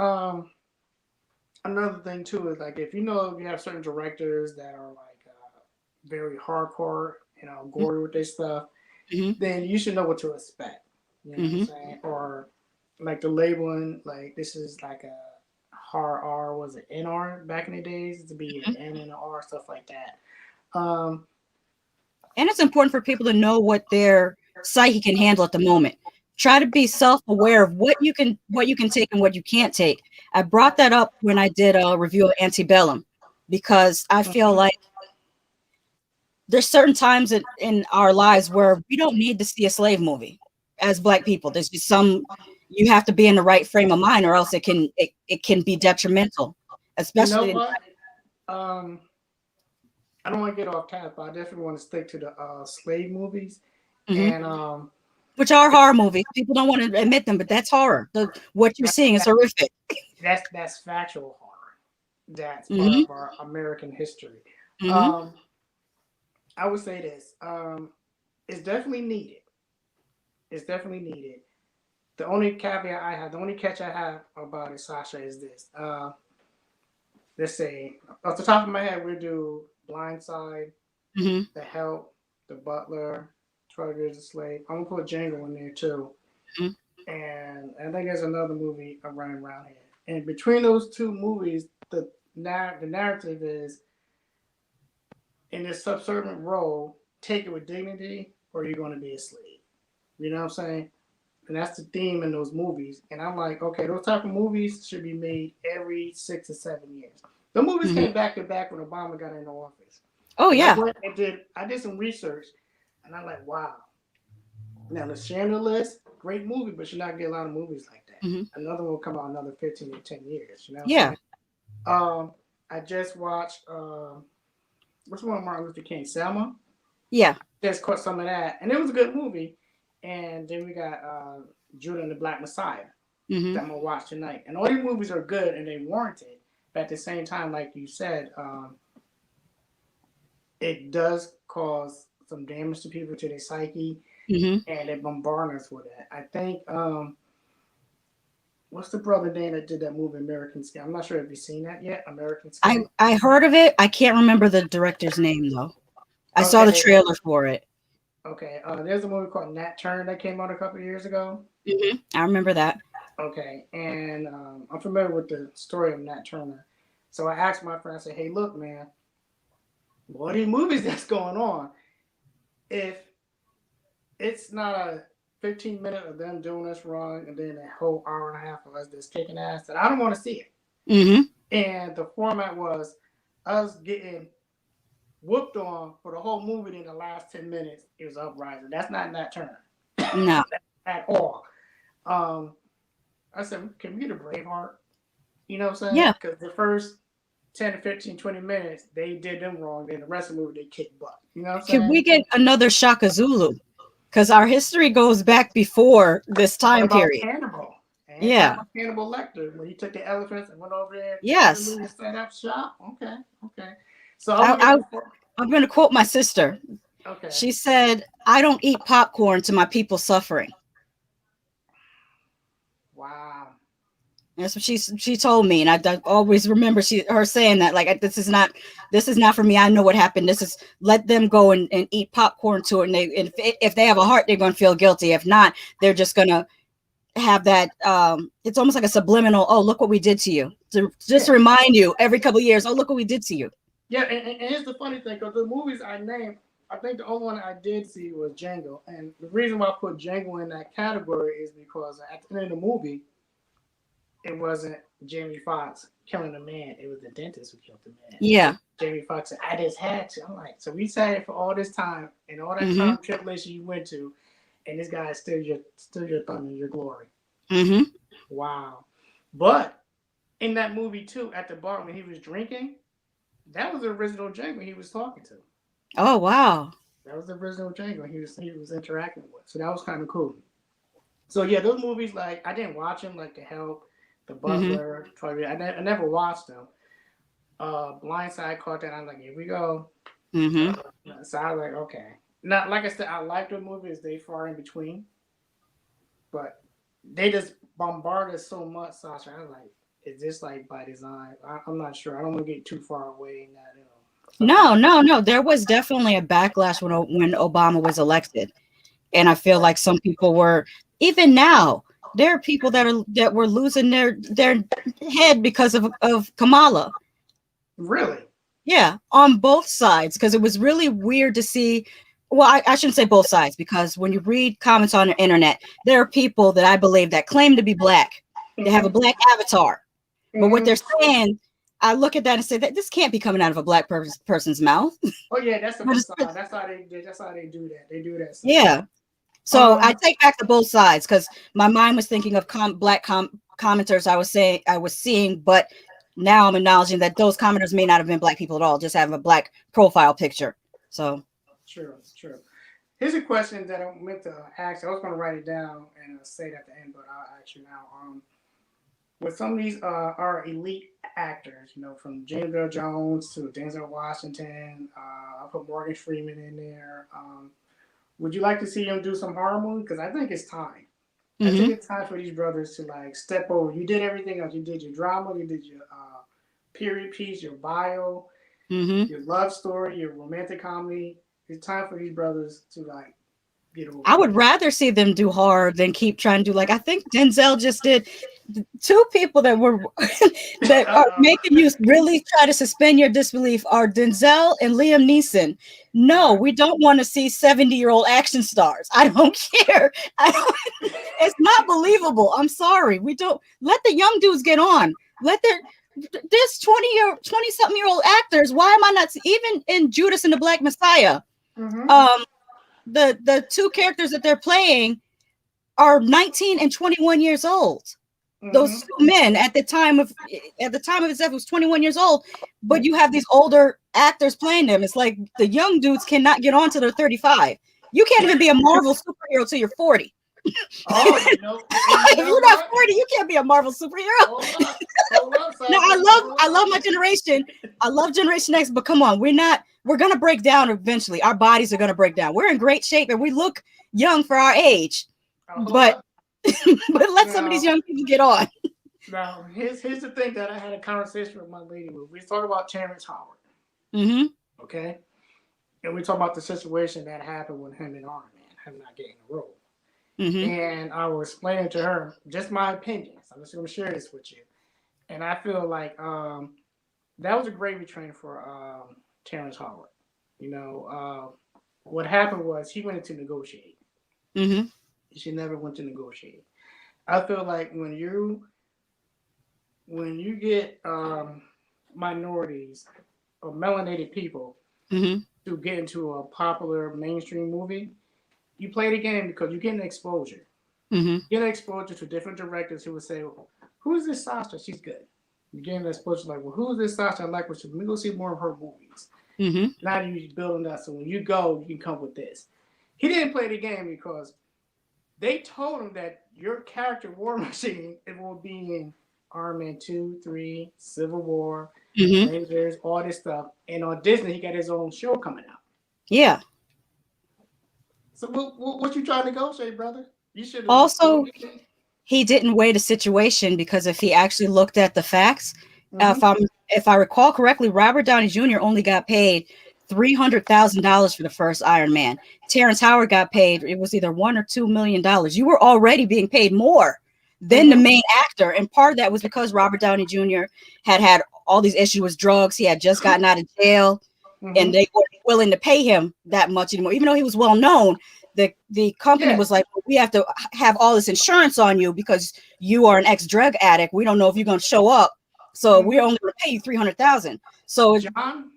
another thing too is like if you have certain directors that are like very hardcore, gory with their stuff, Mm-hmm. then you should know what to expect. You know what I'm saying? Or like the labeling, like this is like a hard R, was it NR back in the days to be an N and an R, stuff like that. Um, And it's important for people to know what their psyche can handle at the moment. Try to be self-aware of what you can take and what you can't take. I brought that up when I did a review of Antebellum, because I feel like there's certain times in our lives where we don't need to see a slave movie as Black people. There's just you have to be in the right frame of mind, or else it can be detrimental, especially. you know what? I don't want to get off task, but I definitely want to stick to the slave movies. And which are horror movies. People don't want to admit them, but that's horror. What you're seeing is horrific. that's factual horror. That's part of our American history. I would say this. It's definitely needed. It's definitely needed. The only catch I have about it, Sasha, is this. Let's say, off the top of my head, we do Blindside, The Help, The Butler, 12 Years a Slave. I'm gonna put Django in there too. And I think there's another movie around here. And between those two movies, the narrative is, in this subservient role, take it with dignity or you're going to be a slave. You know what I'm saying? And that's the theme in those movies. And I'm like, okay, those type of movies should be made every 6 to 7 years. The movies came back to back when Obama got into office. Oh, and yeah. I did some research, and I'm like, wow. Now, the Schindler List, great movie, but you're not going to get a lot of movies like that. Another one will come out another 15 to 10 years. You know what I'm saying? I just watched, what's one of Martin Luther King? Selma? Yeah. Just caught some of that. And it was a good movie. And then we got Judah and the Black Messiah that I'm going to watch tonight. And all these movies are good and they warranted. But at the same time, like you said, it does cause some damage to people, to their psyche. And they bombard us with it. I think, what's the brother name that did that movie, American Skin? I'm not sure if you've seen that yet, American Skin. I heard of it. I can't remember the director's name, though. I saw the trailer for it. Okay, there's a movie called Nat Turner that came out a couple of years ago. I remember that. Okay, and I'm familiar with the story of Nat Turner. So I asked my friend, I said, hey, look, man, what are these movies that's going on? If it's not a 15-minute of them doing this wrong and then a whole hour and a half of us just kicking ass, that I don't want to see it. And the format was us getting whooped on for the whole movie. In the last 10 minutes, it was Uprising. That's not Nat Turner. No. At all. I said, can we get a Braveheart? You know what I'm saying? Yeah. Because the first 10 to 15, 20 minutes, they did them wrong. Then the rest of the movie, they kicked butt. You know what I'm saying? Can we get another Shaka Zulu? Because our history goes back before this time period. Hannibal. Yeah. Hannibal Lecter, when he took the elephants and went over there. Yes. And set up shop. Okay. So I'm going to quote my sister. Okay. She said, I don't eat popcorn to my people suffering. Wow. That's what she told me, and I always remember her saying that, like, this is not for me. I know what happened. This is, let them go and eat popcorn to it, and if they have a heart, they're going to feel guilty. If not, they're just going to have that. It's almost like a subliminal. Oh, look what we did to you. To just remind you every couple of years. Oh, look what we did to you. Yeah, and here's the funny thing, because the movies I named, I think the only one I did see was Django, and the reason why I put Django in that category is because at the end of the movie, it wasn't Jamie Foxx killing the man. It was the dentist who killed the man. Yeah. Jamie Foxx said, I just had to. I'm like, so we sat here for all this time and all that time tribulation you went to, and this guy is still your thunder, your glory. Wow. But in that movie too, at the bar when he was drinking, that was the original Jango he was talking to. Oh wow. That was the original Jango he was interacting with. So that was kind of cool. So yeah, those movies like I didn't watch them like The Help, The Mm-hmm. Butler, I never watched them. Blindside caught that. I'm like, here we go. Mm-hmm. So I was like, okay. Not like I said, I like the movies. They far in between, but they just bombard us so much, Sasha. I was like, is this like by design? I'm not sure. I don't want to get too far away in that, stuff like No, that. no, no. There was definitely a backlash when Obama was elected, and I feel like some people were even now. There are people that were losing their head because of Kamala. Really? Yeah, on both sides, because it was really weird to see. Well, I shouldn't say both sides, because when you read comments on the internet, there are people that I believe that claim to be black. They have a Mm-hmm. black avatar, but what Mm-hmm. they're saying, I look at that and say that this can't be coming out of a black person's mouth. Oh yeah, that's the But it's- facade. That's how they do that. They do that stuff. yeah. So I Um. take back the both sides, because my mind was thinking of black commenters I was seeing, but now I'm acknowledging that those commenters may not have been black people at all, just have a black profile picture. So True. True. Here's a question that I meant to ask. I was going to write it down and say it at the end, but I'll ask you now. With some of these are elite actors, from James Earl Jones to Denzel Washington. I'll put Morgan Freeman in there. Would you like to see him do some horror movie? Because I think it's time. I think mm-hmm, it's time for these brothers to like step over. You did everything else. You did your drama. You did your period piece, your bio, mm-hmm. your love story, your romantic comedy. It's time for these brothers to like get over I it. would rather see them do horror than keep trying to do, like, I think Denzel just did. Two people that were that are making you really try to suspend your disbelief are Denzel and Liam Neeson. No, we don't want to see 70-year-old action stars. I don't care. It's not believable. I'm sorry. We don't let the young dudes get on. Let this 20 something year old actors. Why am I not even in Judas and the Black Messiah? Mm-hmm. The two characters that they're playing are 19 and 21 years old. Those Mm-hmm. two men at the time of his death was 21 years old, but you have these older actors playing them. It's like the young dudes cannot get on till they're 35. You can't even be a Marvel superhero till you're 40. Oh, If you're not 40, you can't be a Marvel superhero. Hold up. Hold up, No, I love my generation. I love Generation X, but come on, we're gonna break down eventually. Our bodies are gonna break down. We're in great shape and we look young for our age. But but let some of these young people get on. Now, here's the thing that I had a conversation with my lady with. We talked about Terrence Howard, Mm-hmm. okay? And we talked about the situation that happened with him and Iron Man, him not getting a role. Mm-hmm. And I was explaining to her just my opinions. I'm just going to share this with you. And I feel like that was a great retrain for Terrence Howard. What happened was he went to negotiate. Mm-hmm. She never went to negotiate. I feel like when you get minorities or melanated people Mm-hmm. to get into a popular mainstream movie, you play the game because you're getting exposure. Mm-hmm. You get exposure to different directors who would say, well, "Who is this Sasha? She's good." You're getting exposure like, "Well, who is this Sasha? I like what she. Let me go see more of her movies." Mm-hmm. Now you're building that, so when you go, you can come with this. He didn't play the game because they told him that your character War Machine it will be in Iron Man 2, 3, Civil War, Mm-hmm. Avengers, all this stuff. And on Disney, he got his own show coming out. Yeah. So what you trying to negotiate, brother? You should have. Also, he didn't weigh the situation, because if he actually looked at the facts, if I recall correctly, Robert Downey Jr. only got paid $300,000 for the first Iron Man. Terrence Howard got paid, it was either $1 or $2 million. You were already being paid more than the main actor, and part of that was because Robert Downey Jr. had all these issues with drugs. He had just gotten out of jail, and they weren't willing to pay him that much anymore, even though he was well known. The company was like, well, we have to have all this insurance on you because you are an ex-drug addict. We don't know if you're going to show up, so we're only going to pay you $300,000. So John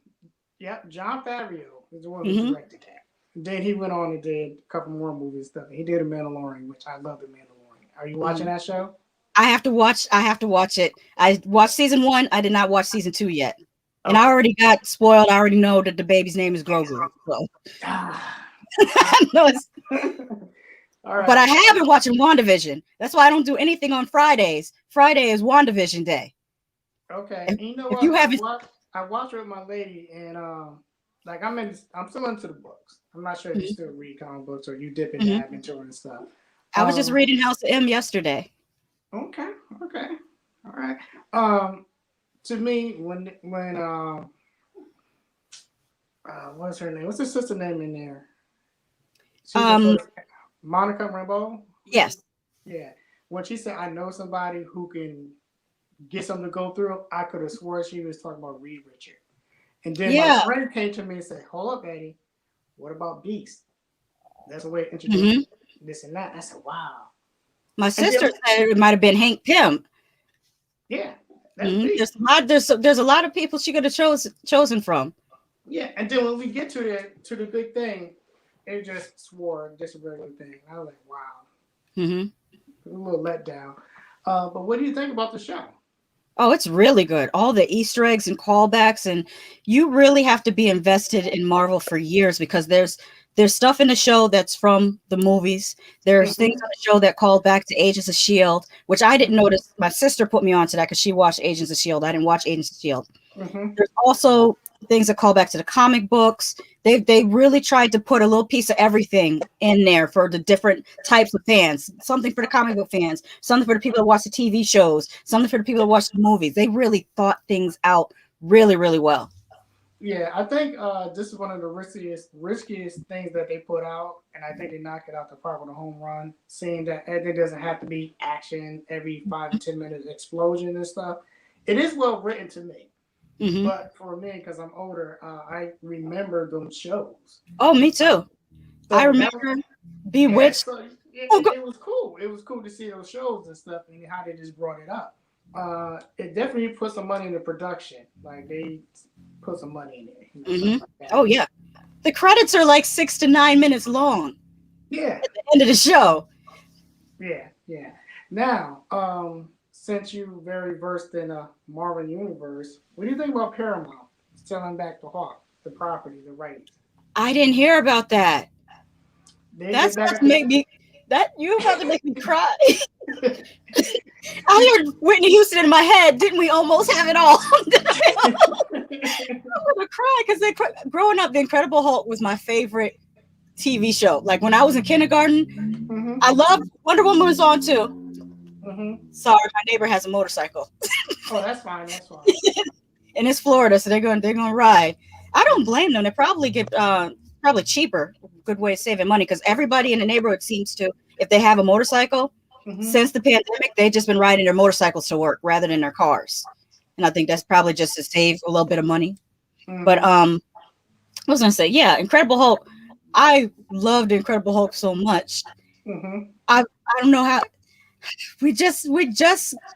Favreau is the one who directed that. Then he went on and did a couple more movies stuff. He did a Mandalorian, which I love the Mandalorian. Are you watching that show? I have to watch. I have to watch it. I watched season 1. I did not watch season 2 yet, and I Okay. already got spoiled. I already know that the baby's name is Grogu. So Ah. I know it's. All right. But I have been watching WandaVision. That's why I don't do anything on Fridays. Friday is WandaVision day. Okay. If, And you know if what? you haven't, I watched it with my lady, and like I'm still into the books. I'm not sure if you Mhm, still read comic books or you dip and mhm. dab into it and stuff. I was just Um. reading House of M yesterday. Okay. Okay. All right. Um. To me, what's her name? What's her sister name in there? She's the Um, first. Monica Rambeau. yes, Yeah. When she said, "I know somebody who can get something to go through," I could have swore she was talking about Reed Richard. And then my yeah. friend came to me and said, "Hold up, Eddie. What about Beast? That's a way to introduce hmm this and that." I said, "Wow." My And sister then, said it might have been Hank Pym. yeah, that's Beast. There's a lot. There's a lot of people she could have chosen from. Yeah, and then when we get to the big thing, it just swore just a regular thing. I was like, "Wow." hmm A little letdown. But what do you think about the show? Oh, it's really good. All the Easter eggs and callbacks, and you really have to be invested in Marvel for years because there's stuff in the show that's from the movies. There's things Mm-hmm. on the show that call back to Agents of Shield, which I didn't notice. My sister put me on to that because she watched Agents of Shield. I didn't watch Agents of Shield. Mm-hmm. There's also things that call back to the comic books. They really tried to put a little piece of everything in there for the different types of fans. Something for the comic book fans, something for the people that watch the TV shows, something for the people that watch the movies. They really thought things out really, really well. Yeah, I think this is one of the riskiest things that they put out, and I think they knocked it out the park with a home run. Seeing that it doesn't have to be action every 5 to 10 minutes, explosion and stuff. It is well written to me, hmm but for me, because I'm older, I remember those shows. Oh, me Uh, too. I so that was remember yeah. Bewitched. So Oh, it was cool. It was cool to see those shows and stuff, and how they just brought it up. It definitely put some money into production. Like they put some money in it, stuff hmm like that. oh yeah. The credits are like 6 to 9 minutes long Yeah, at the end of the show. yeah. Now, since you very versed in a Marvel universe, what do you think about Paramount selling back the Hawk, the property, the rights? I didn't hear about that. They That's back about at to make me that you about to make me cry. I heard Whitney Houston in my head. Didn't we almost have it all? I'm gonna cry because growing up, The Incredible Hulk was my favorite TV show. Like when I was in kindergarten, hmm I loved Wonder Woman was on too. hmm Sorry, my neighbor has a motorcycle, Oh, that's fine. That's fine. and it's Florida, so they're gonna ride. I don't blame them. They probably get probably cheaper. Good way of saving money because everybody in the neighborhood seems to, if they have a motorcycle, hmm since the pandemic, they've just been riding their motorcycles to work rather than their cars. And I think that's probably just to save a little bit of money. But hmm I was gonna say, yeah, Incredible Hulk. I loved Incredible Hulk so much. hmm I don't know how we just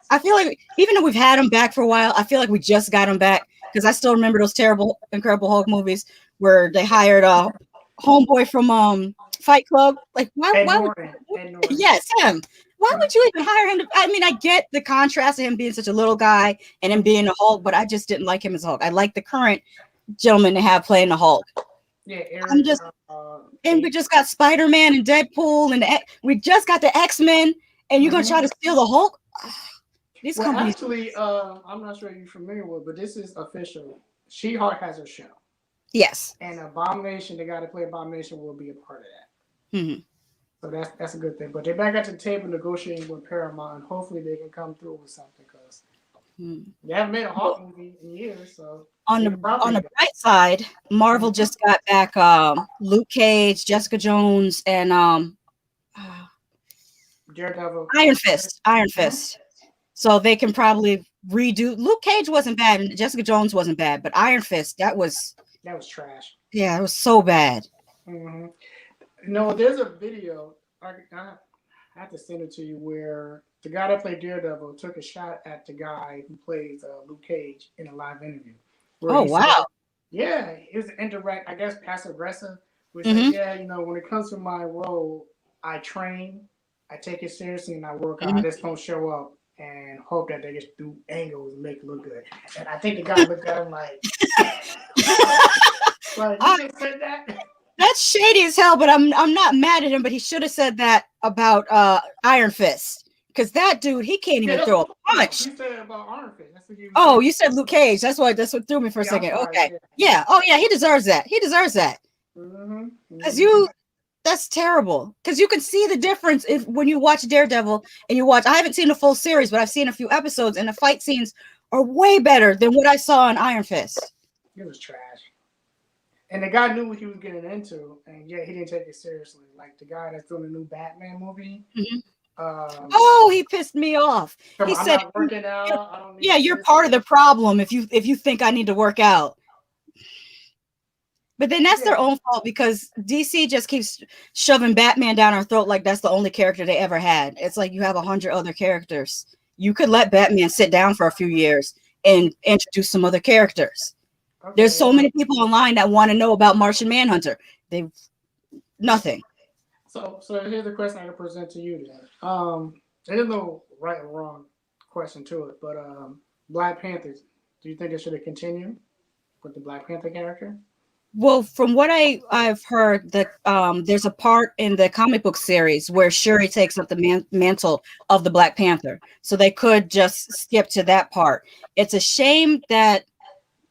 I feel like even though we've had him back for a while, I feel like we just got him back because I still remember those terrible Incredible Hulk movies where they hired a homeboy from Fight Club. Like Ed why would Norton. Ed Norton. yes, him. Why would you even hire him I mean, I get the contrast of him being such a little guy and him being a Hulk, but I just didn't like him as Hulk. I like the current gentleman they have playing the Hulk. Yeah, I'm Eric. just and we just got Spider-Man and Deadpool and we just got the X-Men and you're gonna try to steal the Hulk? These Well, companies. actually, I'm not sure you're familiar with, but this is official. She-Hulk has her show, Yes. and Abomination, the guy to play Abomination, will be a part of that. hmm So that's a good thing. But they're back at the table negotiating with Paramount, and hopefully they can come through with something because they haven't made a Hawk movie in years. So On they the can probably bright side, Marvel just got back Luke Cage, Jessica Jones, and Daredevil. Iron Fist. Iron Mhm. Fist. So they can probably redo. Luke Cage wasn't bad, and Jessica Jones wasn't bad, but Iron Fist, that was That was trash. yeah, it was so bad. hmm No, there's a video. I have to send it to you where the guy that played Daredevil took a shot at the guy who plays Luke Cage in a live interview. Where Oh he said, wow. yeah, it was indirect, I guess, passive aggressive. Which said, hmm yeah, when it comes to my role, I train, I take it seriously, and I work out. I hmm just don't show up and hope that they just do angles and make it look good. And I think the guy looked at him like, like you just said that. That's shady as hell, but I'm not mad at him, but he should have said that about Iron Fist. Because that dude, he can't even throw a punch. You said about Iron Fist. That's what Oh, you said Luke Cage. That's what threw me for a second. Sorry, okay. Yeah. Oh yeah, he deserves that. He deserves that. Because that's terrible. Because you can see the difference if when you watch Daredevil and you watch. I haven't seen the full series, but I've seen a few episodes, and the fight scenes are way better than what I saw in Iron Fist. It was trash. And the guy knew what he was getting into, and yet he didn't take it seriously. Like the guy that's doing the new Batman movie. Oh, he pissed me off. He said, not working out. I don't need "Yeah, you're part of the problem if you think I need to work out." But then that's their own fault because DC just keeps shoving Batman down our throat like that's the only character they ever had. It's like you have 100 other characters. You could let Batman sit down for a few years and introduce some other characters. Okay. There's so many people online that want to know about Martian Manhunter. They've nothing. So here's the question I can present to you then. There's no right or wrong question to it, but Black Panther, do you think it should have continued with the Black Panther character? Well, from what I've heard, that there's a part in the comic book series where Shuri takes up the mantle of the Black Panther, so they could just skip to that part. It's a shame that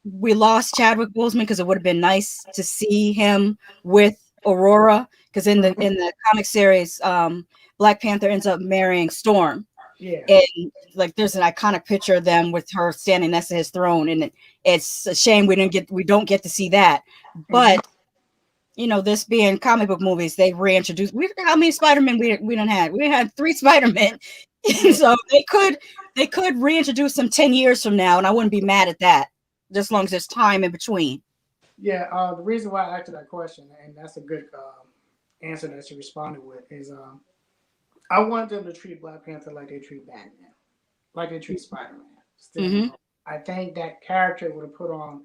we lost Chadwick Boseman because it would have been nice to see him with Aurora. Because in the comic series, Black Panther ends up marrying Storm. Yeah. And like there's an iconic picture of them with her standing next to his throne, and it's a shame we don't get to see that. But you know, this being comic book movies, they reintroduced. How many Spider-Man we done had? We had 3 Spider-Men, so they could reintroduce them 10 years from now, and I wouldn't be mad at that, just as long as there's time in between. Yeah. The reason why I asked that question, and that's a good answer that you responded with, is I want them to treat Black Panther like they treat Batman, like they treat Spider-Man. I think that character would have put on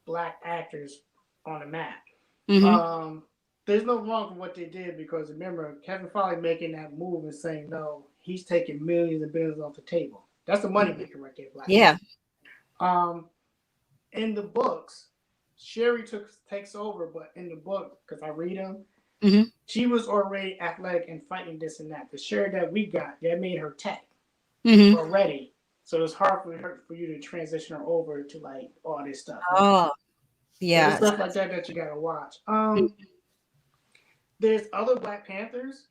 Black actors on the map. There's no wrong with what they did because remember, Kevin Feige making that move and saying no, he's taking millions and billions off the table. That's the money maker right there, Black Panther. In the books, Shuri takes over, but in the book, because I read them, she was already athletic and fighting this and that. The Shuri that we got, that made her tech already. So it's hard for you to transition her over to like all this stuff. Oh, yeah. So stuff like that you gotta watch. There's other Black Panthers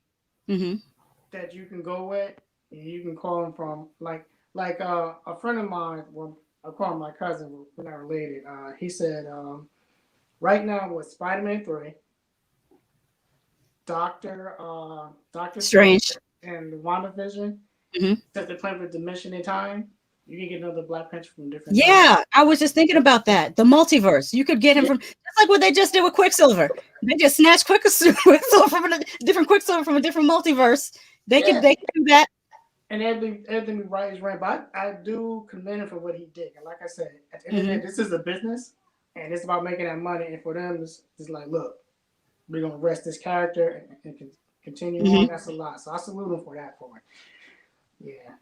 that you can go with. And you can call them from like a friend of mine. Well, I call him my cousin. We're not related. He said right now with Spider-Man 3. Doctor Strange and WandaVision. Since they're playing with Dimension in Time, you can get another Black Panther from different. Yeah, times. I was just thinking about that. The multiverse. You could get him from just like what they just did with Quicksilver. They just snatched Quicksilver from a different Quicksilver from a different multiverse. They could do that. And everything right is right, but I do commend him for what he did. And like I said, at the end of the day, this is a business, and it's about making that money. And for them, it's like, look, we're gonna rest this character and continue on. That's a lot. So I salute him for that part. Yeah.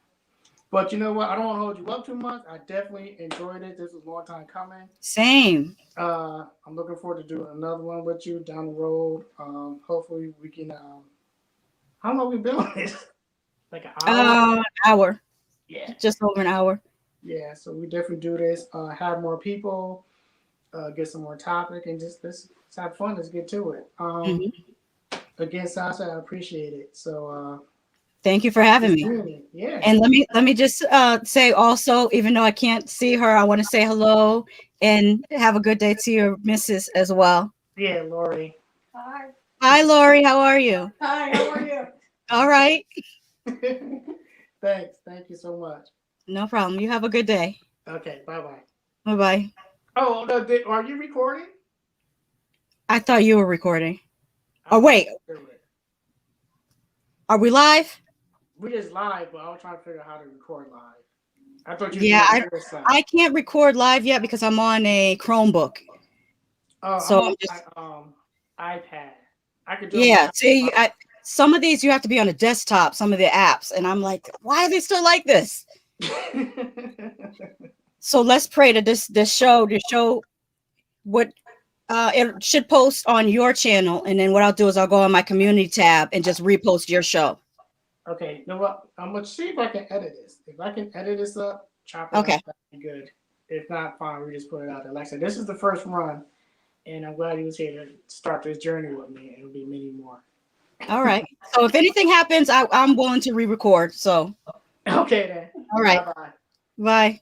But you know what? I don't want to hold you up too much. I definitely enjoyed it. This was a long time coming. Same. I'm looking forward to doing another one with you down the road. Hopefully we can how long have we been on this? Like an hour? An hour. Yeah. Just over an hour. Yeah, so we definitely do this. Have more people, get some more topic, and just let's have fun. Let's get to it. Again, Sasha, I appreciate it. So thank you for having me. Yeah. And let me just say also, even though I can't see her, I want to say hello and have a good day to your missus as well. Yeah, Lori. Hi. Hi, Lori. How are you? Hi, how are you? All right. Thanks. Thank you so much. No problem. You have a good day. Okay. Bye-bye. Bye-bye. Oh, no, are you recording? I thought you were recording. Oh, wait. Are we live? We just live, but I was trying to figure out how to record live. I thought you. Yeah, I can't record live yet because I'm on a Chromebook. Oh, so I'm just iPad. I could do. Yeah, see, some of these you have to be on a desktop, some of the apps, and I'm like, why are they still like this? So let's pray that this show what it should post on your channel, and then what I'll do is I'll go on my community tab and just repost your show. Okay, you know what? I'm gonna see if I can edit this. If I can edit this up, chop it Okay. up, that'd be good. If not, fine, we just put it out there. Like I said, this is the first run, and I'm glad you was here to start this journey with me. It'll be many more. All right. So if anything happens, I'm willing to re-record. So Okay then. all right. Bye-bye. Bye.